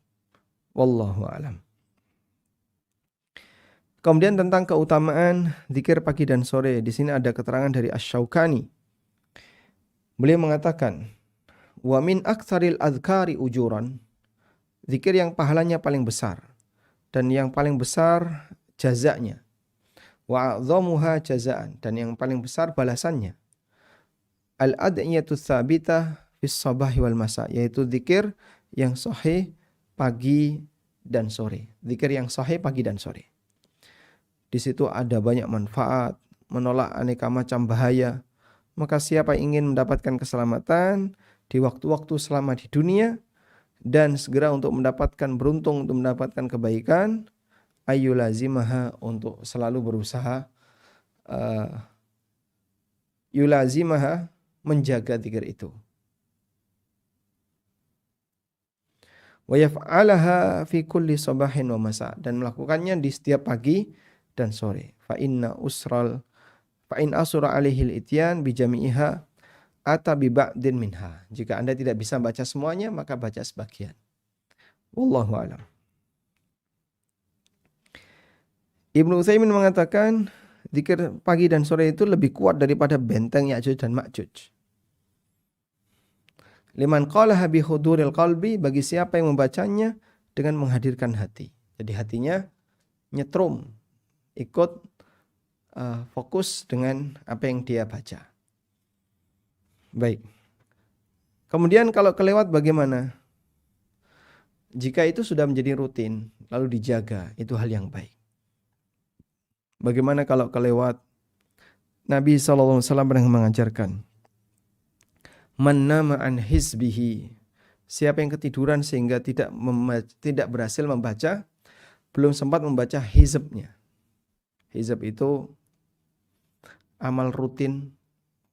Wallahu a'lam. Kemudian tentang keutamaan zikir pagi dan sore, di sini ada keterangan dari Asy-Syaukani. Beliau mengatakan, wa min aktsaril adzkari ujuran, zikir yang pahalanya paling besar dan yang paling besar jazanya. Wa a'dhamuha jazaan, dan yang paling besar balasannya. Al-ad'iyatu tsabitah fis sabahi wal masa, yaitu zikir yang sahih pagi dan sore. Zikir yang sahih pagi dan sore. Di situ ada banyak manfaat, menolak aneka macam bahaya. Maka siapa ingin mendapatkan keselamatan di waktu-waktu selama di dunia, dan segera untuk mendapatkan beruntung untuk mendapatkan kebaikan, ayyulazimaha untuk selalu berusaha yulazimaha menjaga zikir itu. Wa yaf'alaha fi kulli sabahin wa masa dan melakukannya di setiap pagi dan sore. Fa in asura alaihi al-ityan bi jami'iha ata bi ba'din minha. Jika Anda tidak bisa baca semuanya maka baca sebagian. Wallahu a'lam. Ibnu Utsaimin mengatakan zikir pagi dan sore itu lebih kuat daripada benteng Ya'juj dan Ma'juj. Liman qalaha bi huduril qalbi, bagi siapa yang membacanya dengan menghadirkan hati. Jadi hatinya nyetrum, ikut fokus dengan apa yang dia baca. Baik. Kemudian kalau kelewat bagaimana? Jika itu sudah menjadi rutin, lalu dijaga, itu hal yang baik. Bagaimana kalau kelewat? Nabi SAW pernah mengajarkan, man nama an hizbihi, siapa yang ketiduran sehingga tidak berhasil membaca, belum sempat membaca hizbnya. Hizb itu amal rutin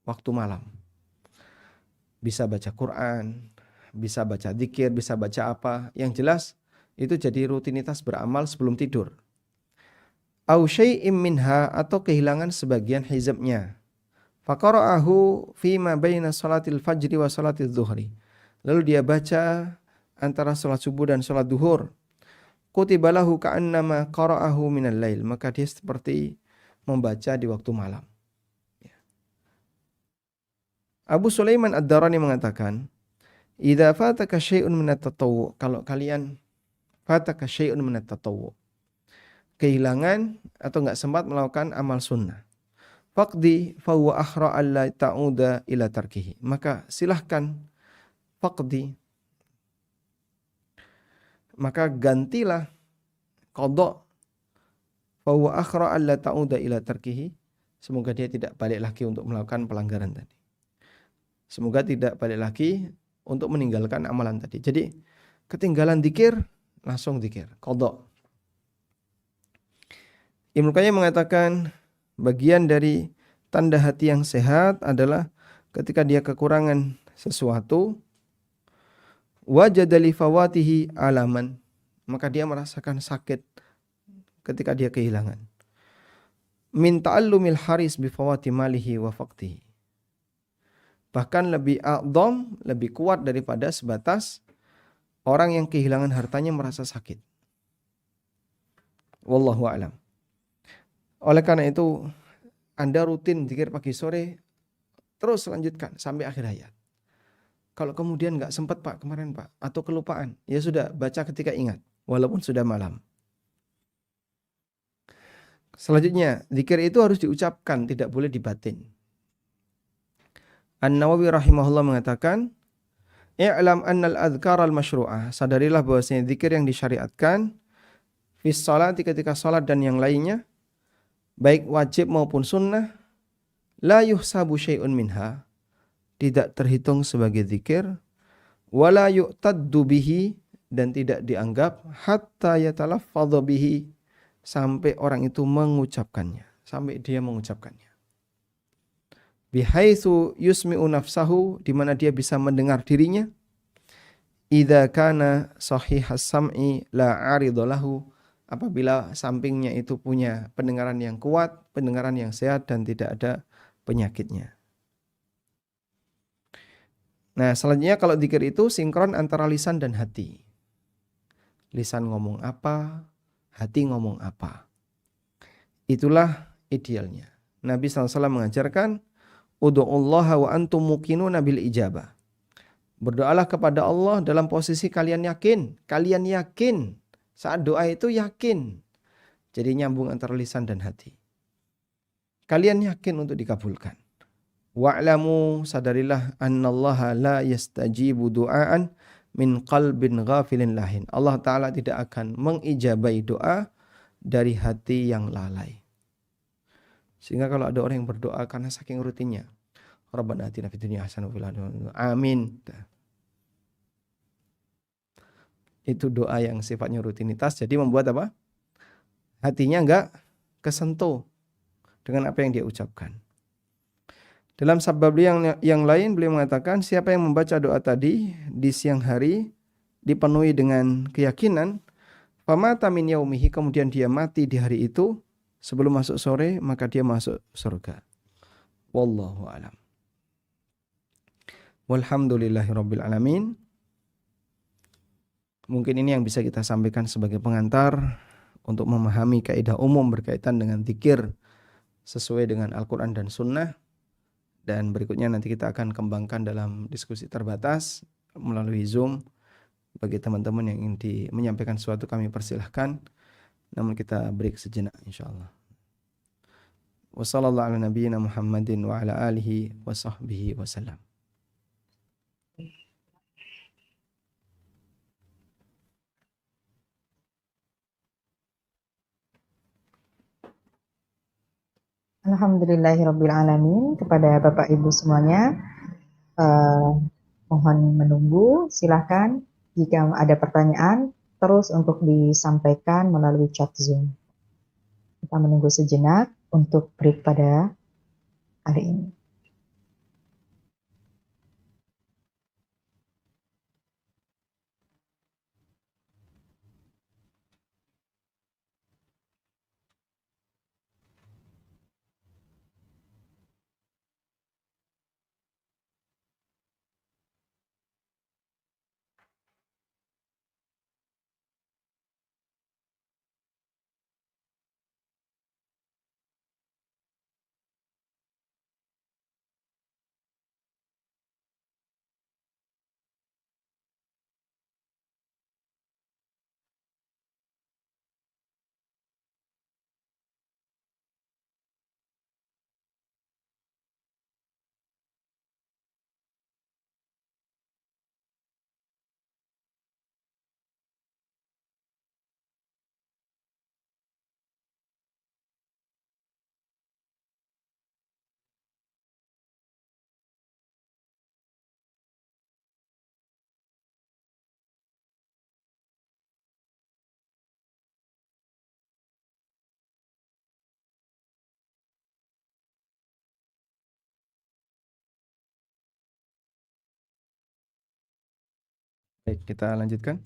waktu malam. Bisa baca Quran, bisa baca dzikir, bisa baca apa. Yang jelas itu jadi rutinitas beramal sebelum tidur. Au syai'im minha, atau kehilangan sebagian hizbnya. Faqara'ahu fima baina salatil fajri wa salatil zuhri. Lalu dia baca antara salat subuh dan salat duhur. Kutiba lahu ka'annama qara'ahu minal lail. Maka dia seperti membaca di waktu malam. Abu Sulaiman Ad-Darani mengatakan, idza fataka syai'un minat tatawwu, kalau kalian fataka syai'un minat tatawwu, kehilangan atau enggak sempat melakukan amal sunnah, faqdi fa huwa akhra alla ta'uda ila tarkihi, maka silahkan faqdi, maka gantilah qada, fa huwa akhra alla ta'uda ila tarkihi, semoga dia tidak balik lagi untuk melakukan pelanggaran tadi. Semoga tidak balik lagi untuk meninggalkan amalan tadi. Jadi ketinggalan dzikir, langsung dzikir, qada. Ibnu Qayyim mengatakan bagian dari tanda hati yang sehat adalah ketika dia kekurangan sesuatu, wajada li fawatihi alaman, maka dia merasakan sakit ketika dia kehilangan. Min ta'allumil haris bi fawati malihi wa faqtihi. Bahkan lebih a'dham, lebih kuat daripada sebatas orang yang kehilangan hartanya merasa sakit. Wallahu a'lam. Oleh karena itu, Anda rutin zikir pagi sore, terus lanjutkan sampai akhir hayat. Kalau kemudian nggak sempat Pak kemarin Pak, atau kelupaan, ya sudah baca ketika ingat, walaupun sudah malam. Selanjutnya, zikir itu harus diucapkan, tidak boleh dibatin. An-Nawawi rahimahullah mengatakan, i'lam annal adhkar al-masyru'ah, sadarilah bahwasanya zikir yang disyariatkan fi sholati, ketika salat dan yang lainnya, baik wajib maupun sunnah, la yuhsabu syai'un minha, tidak terhitung sebagai zikir, wala yu'taddu bihi, dan tidak dianggap, hatta yatalaffadhu bihi, sampai orang itu mengucapkannya, sampai dia mengucapkannya. Bihaitsu yusmi'u nafsahu, di mana dia bisa mendengar dirinya. Idza kana sahihas sam'i la 'arida lahu, apabila sampingnya itu punya pendengaran yang kuat, pendengaran yang sehat dan tidak ada penyakitnya. Nah, selanjutnya kalau zikir itu sinkron antara lisan dan hati. Lisan ngomong apa, hati ngomong apa. Itulah idealnya. Nabi SAW mengajarkan, ud'ullaha wa antum muqinuna bil ijabah. Berdoalah kepada Allah dalam posisi kalian yakin. Kalian yakin. Saat doa itu yakin. Jadi nyambung antara lisan dan hati. Kalian yakin untuk dikabulkan. Wa'lamu, sadarilah, annallaha la yastajibu du'aan min qalbin ghafilin lahin. Allah Ta'ala tidak akan mengijabai doa dari hati yang lalai. Sehingga kalau ada orang yang berdoa karena saking rutinnya, Rabbana atina fid dunya hasanah wa fil akhirati hasanah, amin. Itu doa yang sifatnya rutinitas, jadi membuat apa? Hatinya enggak kesentuh dengan apa yang dia ucapkan. Dalam sabda beliau yang lain, beliau mengatakan, siapa yang membaca doa tadi di siang hari dipenuhi dengan keyakinan, famata min yaumihi, kemudian dia mati di hari itu sebelum masuk sore, maka dia masuk surga. Wallahu a'lam. Walhamdulillahirabbil alamin. Mungkin ini yang bisa kita sampaikan sebagai pengantar untuk memahami kaidah umum berkaitan dengan zikir sesuai dengan Al-Qur'an dan Sunnah. Dan berikutnya nanti kita akan kembangkan dalam diskusi terbatas melalui Zoom. Bagi teman-teman yang ingin menyampaikan sesuatu, kami persilahkan. Namun kita break sejenak insyaallah. Wassallallahu ala nabiyyina Muhammadin wa ala alihi wa sahbihi wasallam. Alhamdulillahirabbil alamin. Kepada Bapak Ibu semuanya, mohon menunggu. Silahkan jika ada pertanyaan terus untuk disampaikan melalui chat Zoom. Kita menunggu sejenak untuk break pada hari ini. Baik, kita lanjutkan.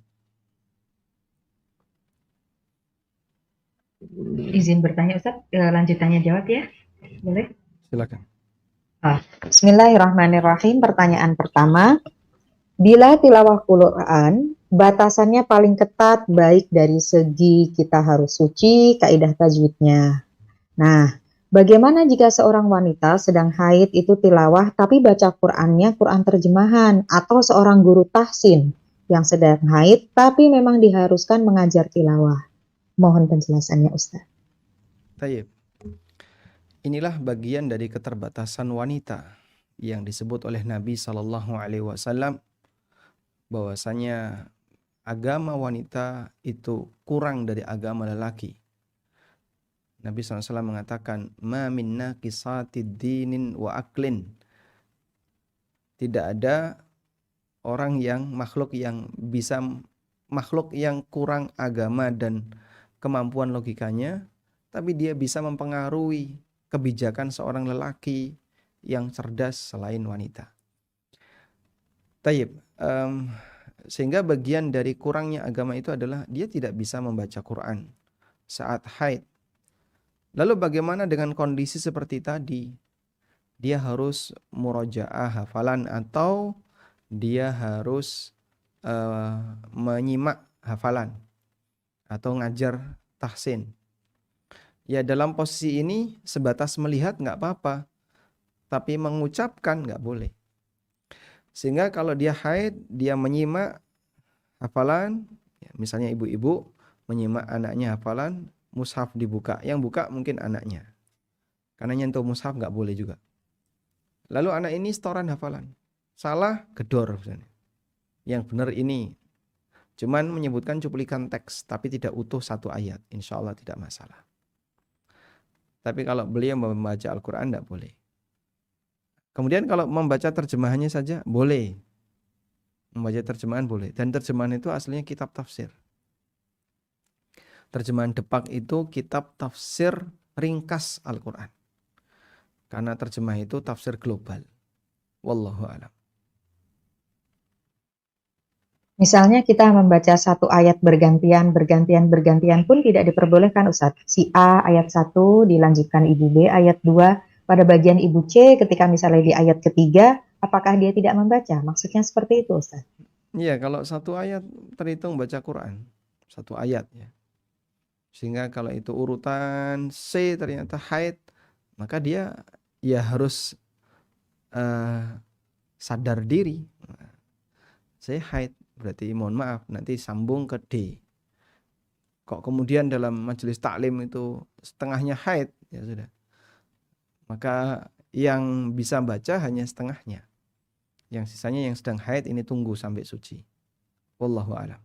Izin bertanya Ustaz, lanjut tanya jawab ya. Boleh? Silakan. Bismillahirrahmanirrahim. Pertanyaan pertama, bila tilawah Quran, batasannya paling ketat baik dari segi kita harus suci, kaidah tajwidnya. Nah, bagaimana jika seorang wanita sedang haid itu tilawah tapi baca Qurannya Quran terjemahan, atau seorang guru tahsin yang sedang haid tapi memang diharuskan mengajar tilawah? Mohon penjelasannya Ustaz. Tayyib. Inilah bagian dari keterbatasan wanita yang disebut oleh Nabi SAW bahwasanya agama wanita itu kurang dari agama lelaki. Nabi SAW mengatakan, ma minna qisatid dinin wa aklin. Tidak ada orang yang makhluk yang kurang agama dan kemampuan logikanya, tapi dia bisa mempengaruhi kebijakan seorang lelaki yang cerdas selain wanita. Tayyib, sehingga bagian dari kurangnya agama itu adalah dia tidak bisa membaca Quran saat haid. Lalu bagaimana dengan kondisi seperti tadi? Dia harus murojaah hafalan atau dia harus menyimak hafalan atau ngajar tahsin. Ya, dalam posisi ini sebatas melihat nggak apa-apa, tapi mengucapkan nggak boleh. Sehingga kalau dia haid, dia menyimak hafalan, ya, misalnya ibu-ibu menyimak anaknya hafalan, mushaf dibuka, yang buka mungkin anaknya, karena nyentuh mushaf nggak boleh juga. Lalu anak ini setoran hafalan, salah gedor misalnya. Yang benar ini cuman menyebutkan cuplikan teks, tapi tidak utuh satu ayat, insya Allah tidak masalah. Tapi kalau beliau membaca Al-Quran tidak boleh. Kemudian kalau membaca terjemahannya saja boleh. Membaca terjemahan boleh. Dan terjemahan itu aslinya kitab tafsir. Terjemahan Depak itu kitab tafsir ringkas Al-Quran. Karena terjemah itu tafsir global. Wallahu a'lam. Misalnya kita membaca satu ayat bergantian pun tidak diperbolehkan Ustaz. Si A ayat 1 dilanjutkan Ibu B ayat 2 pada bagian Ibu C ketika misalnya di ayat ketiga, apakah dia tidak membaca? Maksudnya seperti itu Ustaz. Iya, kalau satu ayat terhitung baca Quran. Satu ayat ya. Sehingga kalau itu urutan C ternyata haid, maka dia ya harus sadar diri. Saya haid, berarti mohon maaf nanti sambung ke D. Kok kemudian dalam majelis taklim itu setengahnya haid, ya sudah. Maka yang bisa baca hanya setengahnya. Yang sisanya yang sedang haid ini tunggu sampai suci. Wallahu a'lam.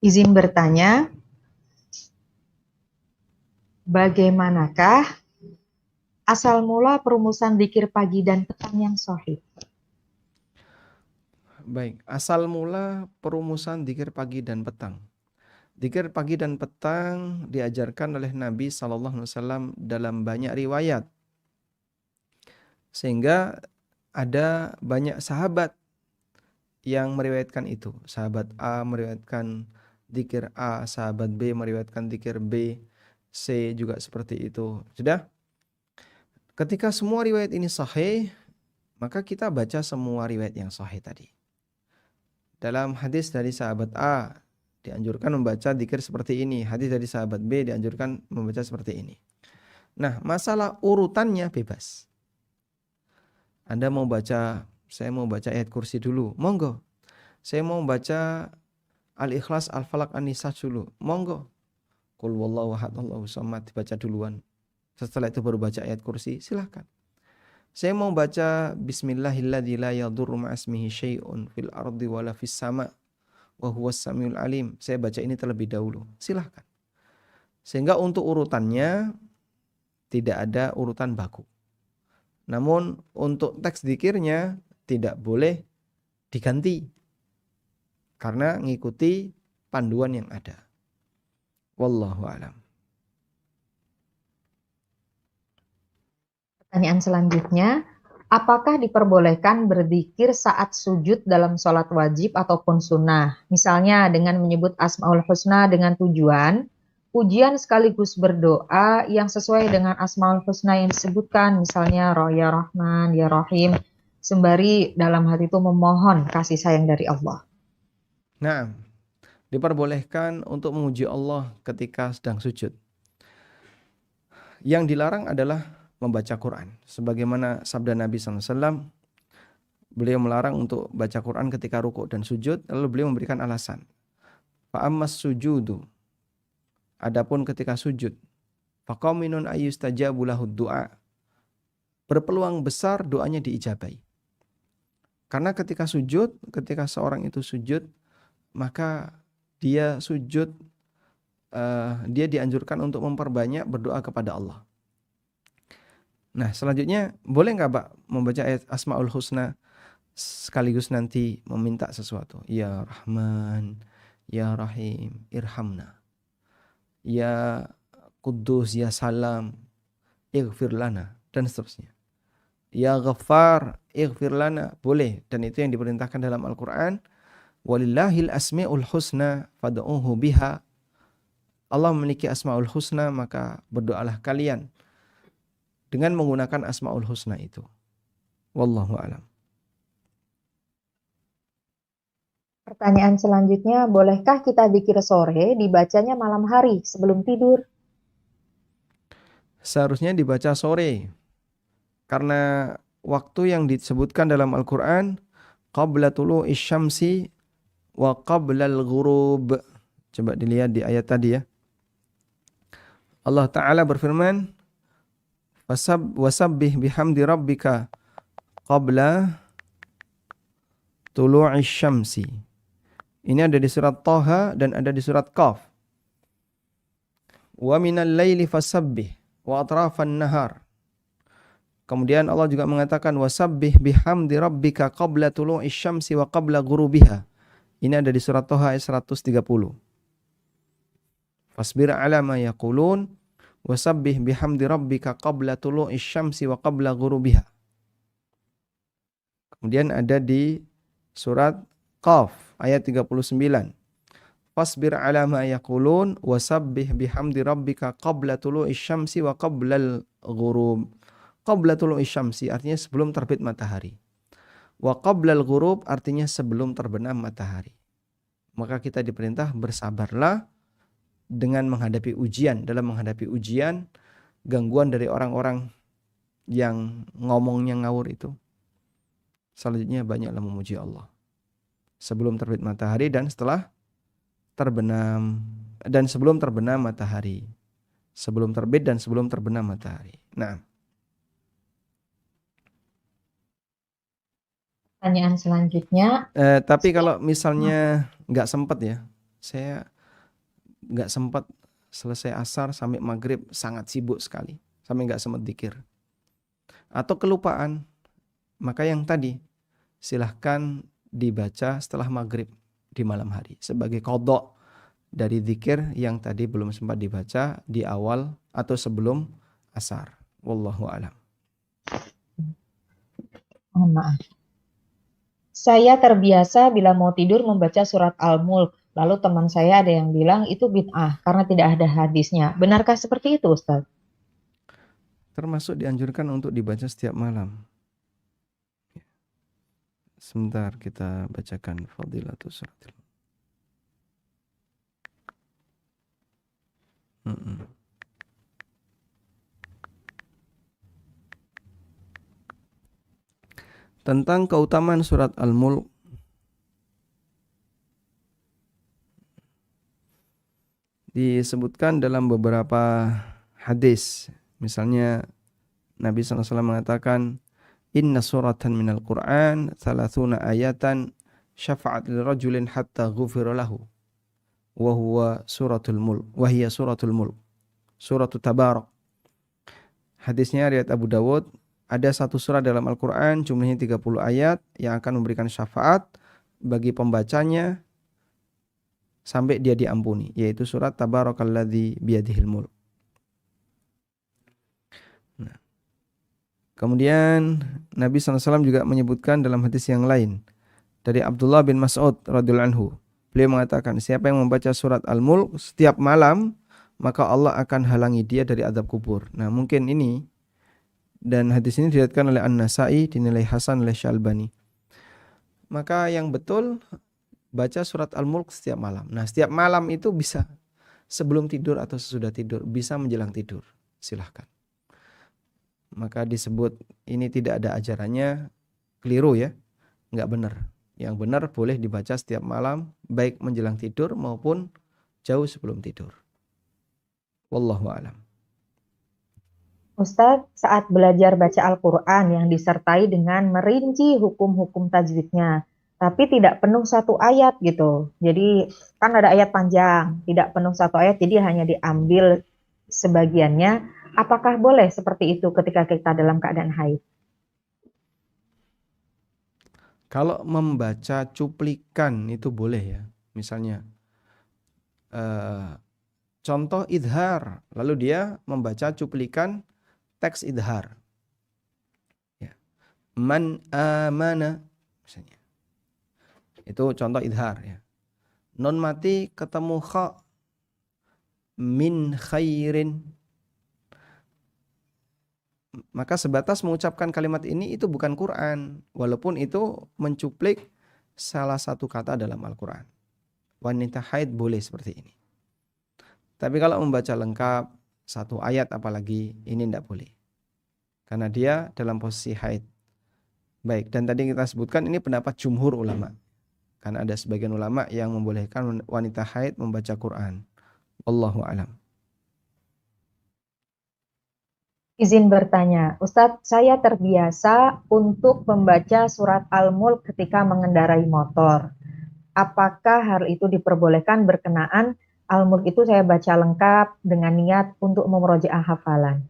Izin bertanya, bagaimanakah asal mula perumusan dzikir pagi dan petang yang sahih? Baik, asal mula perumusan dzikir pagi dan petang. Dzikir pagi dan petang diajarkan oleh Nabi SAW dalam banyak riwayat. Sehingga ada banyak sahabat yang meriwayatkan itu. Sahabat A meriwayatkan dzikir A, sahabat B meriwayatkan dzikir B, C juga seperti itu. Sudah? Ketika semua riwayat ini sahih, maka kita baca semua riwayat yang sahih tadi. Dalam hadis dari sahabat A dianjurkan membaca dzikir seperti ini. Hadis dari sahabat B dianjurkan membaca seperti ini. Nah, masalah urutannya bebas. Anda mau baca, saya mau baca ayat kursi dulu, monggo. Saya mau baca Al-Ikhlas, Al-Falaq, An-Nisa dulu, monggo. Qul wallahu ahad, Allahu samad dibaca duluan. Setelah itu baru baca ayat kursi, silakan. Saya mau baca Bismillahilladzi la yadurru ma'asmihi syai'un fil ardi wala fis sama' wa huwas samiul alim. Saya baca ini terlebih dahulu. Silakan. Sehingga untuk urutannya tidak ada urutan baku. Namun untuk teks dzikirnya tidak boleh diganti. Karena ngikuti panduan yang ada. Wallahu a'lam. Pertanyaan selanjutnya, apakah diperbolehkan berzikir saat sujud dalam sholat wajib ataupun sunnah? Misalnya dengan menyebut Asmaul Husna dengan tujuan, pujian sekaligus berdoa yang sesuai dengan Asmaul Husna yang disebutkan, misalnya Ya Rahman, Ya Rahim, sembari dalam hati itu memohon kasih sayang dari Allah. Nah, diperbolehkan untuk memuji Allah ketika sedang sujud. Yang dilarang adalah membaca Quran. Sebagaimana sabda Nabi SAW, beliau melarang untuk baca Quran ketika rukuk dan sujud, lalu beliau memberikan alasan. Fa'ammas sujudu, adapun ketika sujud, faqaminun ayyustajabu lahud du'a, berpeluang besar doanya diijabai. Karena ketika sujud, ketika seorang itu sujud, maka dia sujud, dia dianjurkan untuk memperbanyak berdoa kepada Allah. Nah, selanjutnya boleh nggak Pak membaca ayat Asmaul Husna sekaligus nanti meminta sesuatu? Ya Rahman, Ya Rahim, Irhamna. Ya Quddus, Ya Salam, Ighfir lana, dan seterusnya. Ya Ghaffar, Ighfir lana, boleh. Dan itu yang diperintahkan dalam Al-Quran. Walillahil asmi'ul husna fad'uhu biha. Allah memiliki Asmaul Husna, maka berdoalah kalian dengan menggunakan Asmaul Husna itu. Wallahu a'lam. Pertanyaan selanjutnya, bolehkah kita dzikir sore dibacanya malam hari sebelum tidur? Seharusnya dibaca sore. Karena waktu yang disebutkan dalam Al-Quran, qabla tulu'is syamsi wa qabla al-ghurub. Coba dilihat di ayat tadi ya. Allah Ta'ala berfirman, wasabbih bihamdi rabbika qabla tulu'is syamsi. Ini ada di surat Taha dan ada di surat Qaf. Wa minal laili fasabbih wa atrafan nahar. Kemudian Allah juga mengatakan wasabbih bihamdi rabbika qabla tulu'i syamsi wa qabla ghurubiha. Ini ada di surat Toha ayat 130. Fasbir ala ma yaqulun wasabbih bihamdi rabbika qabla tulu'i syamsi wa qabla ghurubiha. Kemudian ada di surat Qaf ayat 39. Fasbir ala ma yaqulun wasabbih bihamdi rabbika qabla tulu'i syamsi wa qabla al-ghurub. Qabla tulu'i syamsi artinya sebelum terbit matahari. Wa qabla al-ghurub artinya sebelum terbenam matahari. Maka kita diperintah bersabarlah dengan menghadapi ujian. Dalam menghadapi ujian, gangguan dari orang-orang yang ngomongnya ngawur itu. Selanjutnya banyaklah memuji Allah. Sebelum terbit matahari dan setelah terbenam. Dan sebelum terbenam matahari. Sebelum terbit dan sebelum terbenam matahari. Nah. Pertanyaan selanjutnya. Tapi kalau misalnya nggak sempat ya. Saya nggak sempat selesai asar sampai maghrib sangat sibuk sekali. Sampai nggak sempat dzikir. Atau kelupaan. Maka yang tadi silahkan dibaca setelah maghrib di malam hari. Sebagai qadha dari dzikir yang tadi belum sempat dibaca di awal atau sebelum asar. Wallahu a'lam. Mohon maaf. Saya terbiasa bila mau tidur membaca surat Al-Mulk. Lalu teman saya ada yang bilang itu bid'ah karena tidak ada hadisnya. Benarkah seperti itu, Ustaz? Termasuk dianjurkan untuk dibaca setiap malam. Sebentar kita bacakan Fadilatus Suratil. Tentang keutamaan surat Al-Mulk. Disebutkan dalam beberapa hadis. Misalnya Nabi SAW mengatakan Inna suratan minal Qur'an 30 ayatan syafa'at lirajulin hatta ghufira lahu wa huwa suratul mulk wa hiya suratul mulk suratul tabarak. Hadisnya riwayat Abu Dawud, ada satu surat dalam Al-Qur'an jumlahnya 30 ayat yang akan memberikan syafaat bagi pembacanya sampai dia diampuni, yaitu surat Tabarakalladzi biyadihil mulk. Kemudian Nabi SAW juga menyebutkan dalam hadis yang lain dari Abdullah bin Mas'ud radhiyallahu anhu. Beliau mengatakan, siapa yang membaca surat Al-Mulk setiap malam, maka Allah akan halangi dia dari azab kubur. Nah, mungkin ini dan hadis ini diriwayatkan oleh An-Nasa'i, dinilai hasan oleh Syalbani. Maka yang betul baca surat Al-Mulk setiap malam. Nah, setiap malam itu bisa sebelum tidur atau sesudah tidur, bisa menjelang tidur. Silahkan. Maka disebut ini tidak ada ajarannya, keliru ya, nggak benar. Yang benar boleh dibaca setiap malam, baik menjelang tidur maupun jauh sebelum tidur. Wallahu a'lam. Ustadz, saat belajar baca Al-Quran yang disertai dengan merinci hukum-hukum tajwidnya, tapi tidak penuh satu ayat gitu. Jadi kan ada ayat panjang, tidak penuh satu ayat, jadi hanya diambil sebagiannya. Apakah boleh seperti itu ketika kita dalam keadaan haid? Kalau membaca cuplikan itu boleh ya. Misalnya contoh idhar, lalu dia membaca cuplikan teks idhar. Ya. Man amana misalnya. Itu contoh idhar ya. Nun mati ketemu kha, min khairin. Maka sebatas mengucapkan kalimat ini itu bukan Quran, walaupun itu mencuplik salah satu kata dalam Al-Quran. Wanita haid boleh seperti ini. Tapi kalau membaca lengkap satu ayat apalagi, ini tidak boleh, karena dia dalam posisi haid. Baik, dan tadi kita sebutkan ini pendapat jumhur ulama, karena ada sebagian ulama yang membolehkan wanita haid membaca Quran. Wallahu a'lam. Izin bertanya, Ustadz, saya terbiasa untuk membaca surat Al-Mulk ketika mengendarai motor. Apakah hal itu diperbolehkan berkenaan Al-Mulk itu saya baca lengkap dengan niat untuk memurojaah hafalan?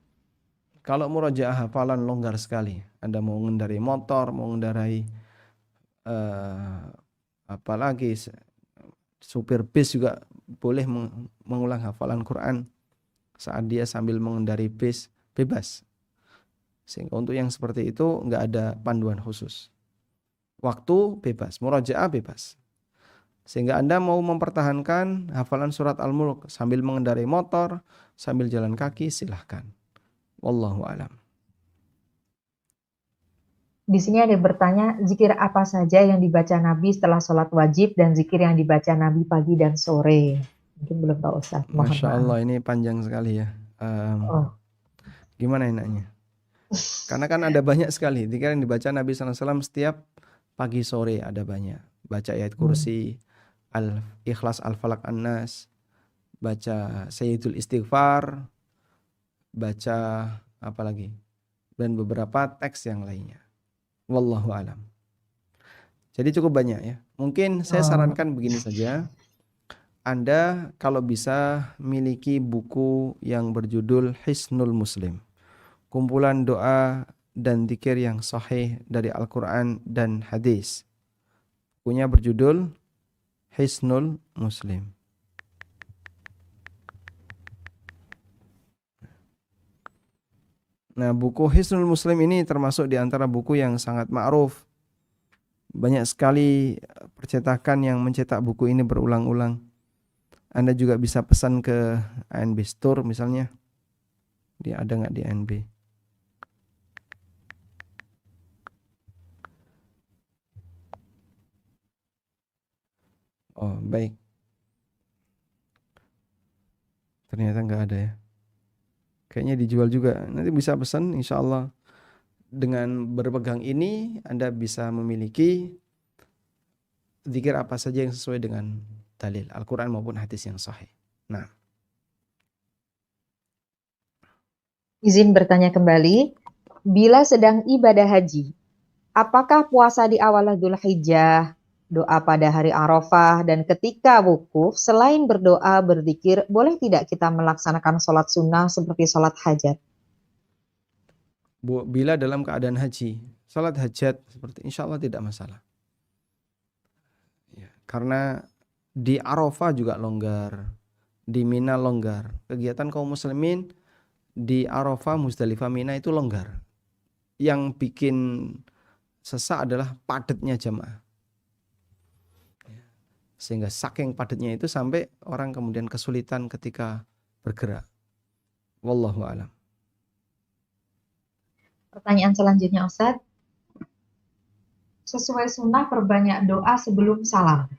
Kalau murojaah hafalan longgar sekali. Anda mau mengendarai motor, mau mengendarai apalagi supir bis juga boleh mengulang hafalan Quran saat dia sambil mengendarai bis, bebas. Sehingga untuk yang seperti itu nggak ada panduan khusus. Waktu bebas, murojaah bebas. Sehingga Anda mau mempertahankan hafalan surat Al-Mulk sambil mengendarai motor, sambil jalan kaki, silahkan. Wallahu a'lam. Di sini ada yang bertanya, zikir apa saja yang dibaca Nabi setelah sholat wajib dan zikir yang dibaca Nabi pagi dan sore? Mungkin belum tahu Ustaz, mohon Masya maaf. Allah, ini panjang sekali ya. Oh, Gimana enaknya? Karena kan ada banyak sekali zikir yang dibaca Nabi SAW setiap pagi sore, ada banyak. Baca ayat kursi, Al-Ikhlas, Al-Falaq, An-Nas, baca Sayyidul Istighfar, baca apa lagi? Dan beberapa teks yang lainnya. Wallahu alam. Jadi cukup banyak ya. Mungkin saya sarankan begini saja. Anda kalau bisa miliki buku yang berjudul Hisnul Muslim. Kumpulan doa dan zikir yang sahih dari Al-Quran dan hadis. Bukunya berjudul Hisnul Muslim. Nah, buku Hisnul Muslim ini termasuk di antara buku yang sangat ma'ruf. Banyak sekali percetakan yang mencetak buku ini berulang-ulang. Anda juga bisa pesan ke ANB Store misalnya. Dia ada nggak di ANB? Oh, baik. Ternyata nggak ada ya. Kayaknya dijual juga. Nanti bisa pesan, insya Allah. Dengan berpegang ini, Anda bisa memiliki zikir apa saja yang sesuai dengan dalil Al-Quran maupun hadis yang sahih. Nah, izin bertanya kembali, bila sedang ibadah haji, apakah puasa di awal Dzulhijjah, doa pada hari Arafah, dan ketika wukuf, selain berdoa, berzikir, boleh tidak kita melaksanakan sholat sunnah seperti sholat hajat? bila dalam keadaan haji, salat hajat seperti insya Allah tidak masalah. Ya, karena di Arafah juga longgar, di Mina longgar. Kegiatan kaum muslimin di Arafah, Muzdalifah, Mina itu longgar. Yang bikin sesak adalah padatnya jamaah. Sehingga saking padatnya itu sampai orang kemudian kesulitan ketika bergerak. Wallahu a'lam. Pertanyaan selanjutnya Ustadz, sesuai sunnah perbanyak doa sebelum salam.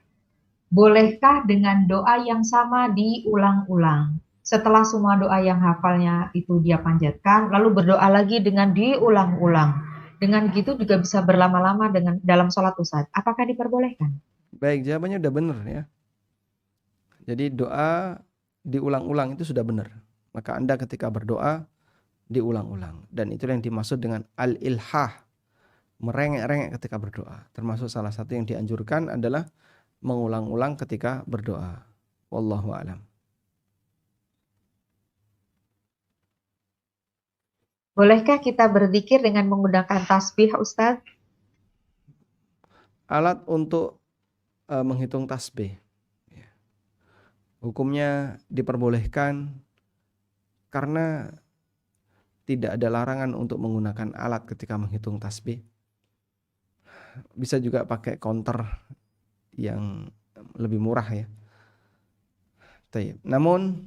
Bolehkah dengan doa yang sama diulang-ulang? Setelah semua doa yang hafalnya itu dia panjatkan, lalu berdoa lagi dengan diulang-ulang. Dengan gitu juga bisa berlama-lama dengan dalam sholat Ustadz. Apakah diperbolehkan? Baik, jawabannya udah benar ya. Jadi doa diulang-ulang itu sudah benar. Maka Anda ketika berdoa diulang-ulang. Dan itu yang dimaksud dengan al-ilhah. Merengek-rengek ketika berdoa. Termasuk salah satu yang dianjurkan adalah mengulang-ulang ketika berdoa. Wallahu a'lam. Bolehkah kita berzikir dengan menggunakan tasbih Ustadz? Alat untuk menghitung tasbih. Hukumnya diperbolehkan karena tidak ada larangan untuk menggunakan alat ketika menghitung tasbih. Bisa juga pakai counter yang lebih murah ya. Namun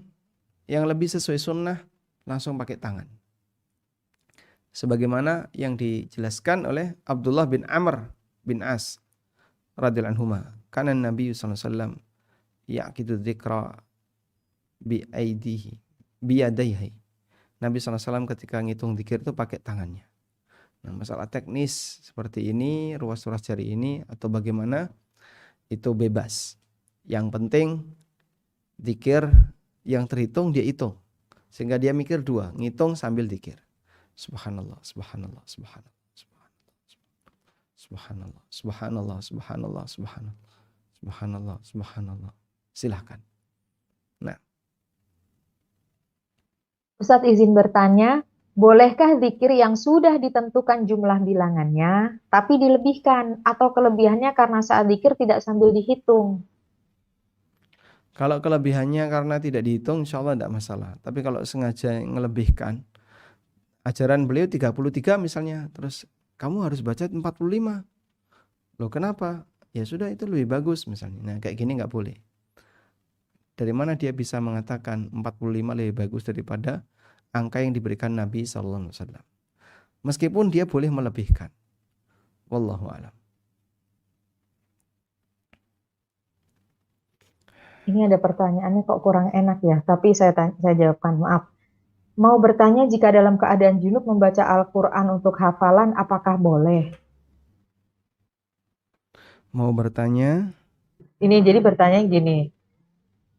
yang lebih sesuai sunnah langsung pakai tangan. Sebagaimana yang dijelaskan oleh Abdullah bin Amr bin As radhiyallahu anhuma. Kana Nabi sallallahu alaihi wasallam yaqidu dzikra bi aidihi bi yadayhi. Nabi SAW ketika ngitung zikir itu pakai tangannya. Nah, masalah teknis seperti ini, ruas-ruas jari ini atau bagaimana itu bebas. Yang penting zikir yang terhitung dia hitung. Sehingga dia mikir dua, ngitung sambil zikir. Subhanallah, subhanallah, subhanallah, subhanallah, subhanallah, subhanallah, subhanallah, subhanallah, subhanallah. Silahkan. Nah, Ustadz izin bertanya, Bolehkah zikir yang sudah ditentukan jumlah bilangannya, tapi dilebihkan atau kelebihannya karena saat zikir tidak sambil dihitung? Kalau kelebihannya karena tidak dihitung, insya Allah tidak masalah. Tapi kalau sengaja ngelebihkan, ajaran beliau 33 misalnya, terus kamu harus baca 45. Loh kenapa? Ya sudah itu lebih bagus misalnya. Nah kayak gini nggak boleh. Dari mana dia bisa mengatakan 45 lebih bagus daripada angka yang diberikan Nabi SAW? Meskipun dia boleh melebihkan. Wallahu a'lam. Ini ada pertanyaannya kok kurang enak ya, tapi saya jawabkan, maaf. Mau bertanya jika dalam keadaan junub membaca Al-Quran untuk hafalan, apakah boleh? Mau bertanya? Ini jadi bertanya gini,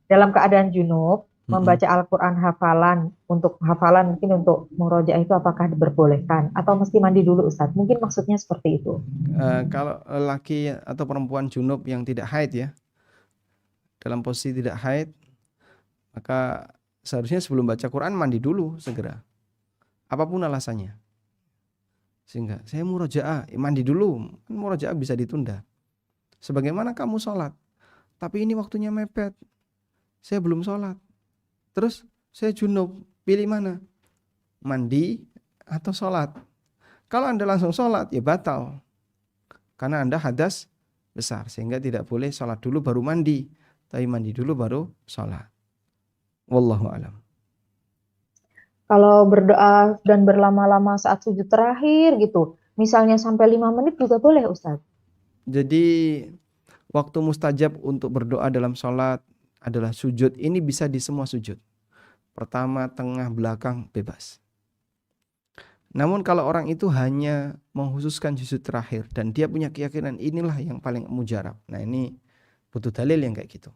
dalam keadaan junub Mm-mm. membaca Al-Quran hafalan, untuk hafalan mungkin untuk murojaah itu apakah diperbolehkan? Atau mesti mandi dulu Ustadz? Mungkin maksudnya seperti itu. Kalau laki atau perempuan junub yang tidak haid ya, dalam posisi tidak haid, maka seharusnya sebelum baca Quran mandi dulu segera. Apapun alasannya. Sehingga saya murojaah, mandi dulu. Kan murojaah bisa ditunda. Sebagaimana kamu sholat. Tapi ini waktunya mepet. Saya belum sholat. Terus saya junub. Pilih mana? Mandi atau sholat? Kalau Anda langsung sholat, ya batal. Karena Anda hadas besar. Sehingga tidak boleh sholat dulu baru mandi. Tapi mandi dulu baru sholat. Wallahu alam. Kalau berdoa dan berlama-lama saat sujud terakhir gitu, misalnya sampai 5 menit juga boleh Ustadz. Jadi waktu mustajab untuk berdoa dalam sholat adalah sujud. Ini bisa di semua sujud. Pertama, tengah, belakang, bebas. Namun kalau orang itu hanya menghususkan sujud terakhir dan dia punya keyakinan inilah yang paling mujarab. Nah ini butuh dalil yang kayak gitu.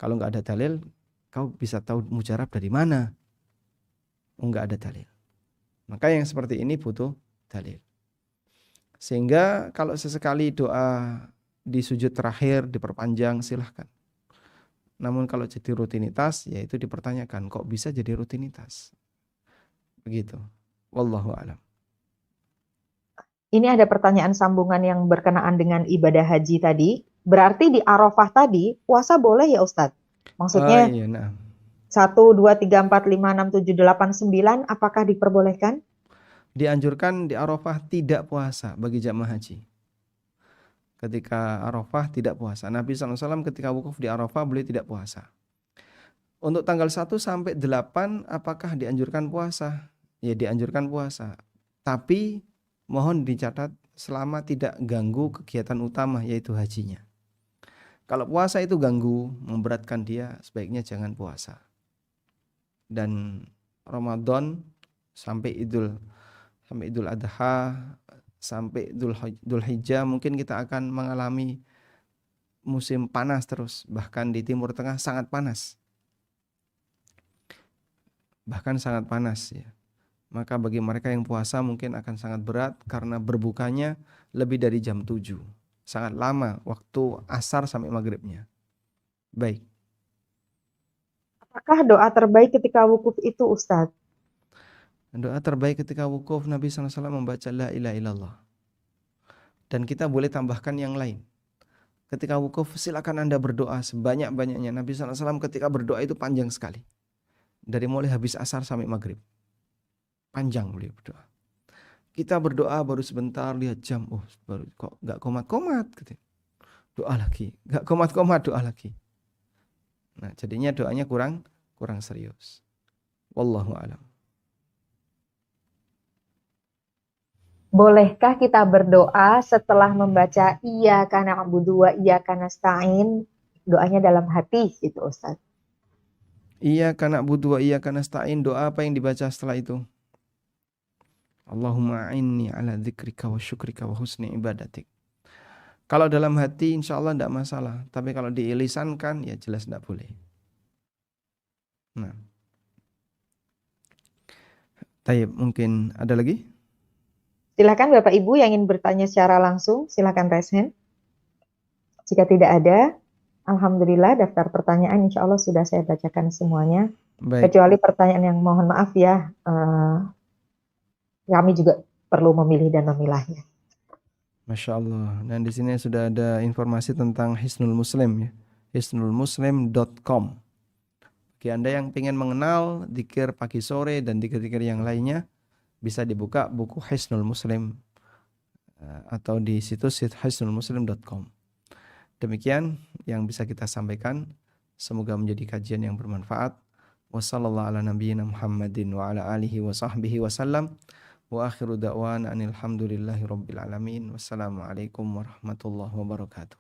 Kalau nggak ada dalil, kau bisa tahu mujarab dari mana? Oh, nggak ada dalil. Maka yang seperti ini butuh dalil. Sehingga kalau sesekali doa di sujud terakhir diperpanjang silahkan. Namun kalau jadi rutinitas, ya itu dipertanyakan. Kok bisa jadi rutinitas? Begitu. Wallahu a'lam. Ini ada pertanyaan sambungan yang berkenaan dengan ibadah haji tadi. Berarti di Arafah tadi, puasa boleh ya Ustadz? Oh Maksudnya iya, nah. 1, 2, 3, 4, 5, 6, 7, 8, 9 apakah diperbolehkan? Dianjurkan di Arafah tidak puasa bagi jamaah haji. Ketika Arafah tidak puasa. Nabi SAW ketika wukuf di Arafah beliau tidak puasa. Untuk tanggal 1 sampai 8 apakah dianjurkan puasa? Ya dianjurkan puasa. Tapi mohon dicatat selama tidak ganggu kegiatan utama yaitu hajinya. Kalau puasa itu ganggu, memberatkan dia, sebaiknya jangan puasa. Dan Ramadan sampai Idul Adha, sampai Idul Hijjah mungkin kita akan mengalami musim panas terus. Bahkan di Timur Tengah sangat panas. Bahkan sangat panas ya. Maka bagi mereka yang puasa mungkin akan sangat berat karena berbukanya lebih dari jam 7. Sangat lama waktu asar sampai maghribnya. Baik. Apakah doa terbaik ketika wukuf itu Ustadz? Doa terbaik ketika wukuf Nabi SAW membaca la ilaha illallah. Dan kita boleh tambahkan yang lain. Ketika wukuf silakan Anda berdoa sebanyak-banyaknya. Nabi SAW ketika berdoa itu panjang sekali. Dari mulai habis asar sampai maghrib. Panjang beliau berdoa. Kita berdoa baru sebentar lihat jam. Oh baru kok gak komat-komat. Gitu. Doa lagi. Gak komat-komat doa lagi. Nah jadinya doanya kurang serius. Wallahu a'lam. Bolehkah kita berdoa setelah membaca Iyyaka na'budu wa iyyaka nasta'in? Doanya dalam hati gitu Ustadz. Iyyaka na'budu wa iyyaka nasta'in. Doa apa yang dibaca setelah itu? Allahumma a'inni ala dzikrika wa syukrika wa husni ibadatik. Kalau dalam hati insya Allah tidak masalah. Tapi kalau dilisankan ya jelas tidak boleh. Nah. Tayyib, mungkin ada lagi? Silakan Bapak Ibu yang ingin bertanya secara langsung, silakan raise hand. Jika tidak ada, Alhamdulillah daftar pertanyaan insya Allah sudah saya bacakan semuanya. Baik. Kecuali pertanyaan yang mohon maaf ya, kami juga perlu memilih dan memilahnya. Masya Allah. Dan di sini sudah ada informasi tentang Hisnul Muslim ya. Hisnulmuslim.com. Bagi Anda yang ingin mengenal dzikir pagi sore dan dzikir-dzikir yang lainnya, bisa dibuka buku Hisnul Muslim atau di situs hisnulmuslim.com. Demikian yang bisa kita sampaikan. Semoga menjadi kajian yang bermanfaat. Wassallallahu ala nabiyyina Muhammadin wa ala alihi wa sahbihi wasallam. Wa akhiru da'wan anil hamdulillahi rabbil alamin. Wassalamualaikum warahmatullahi wabarakatuh.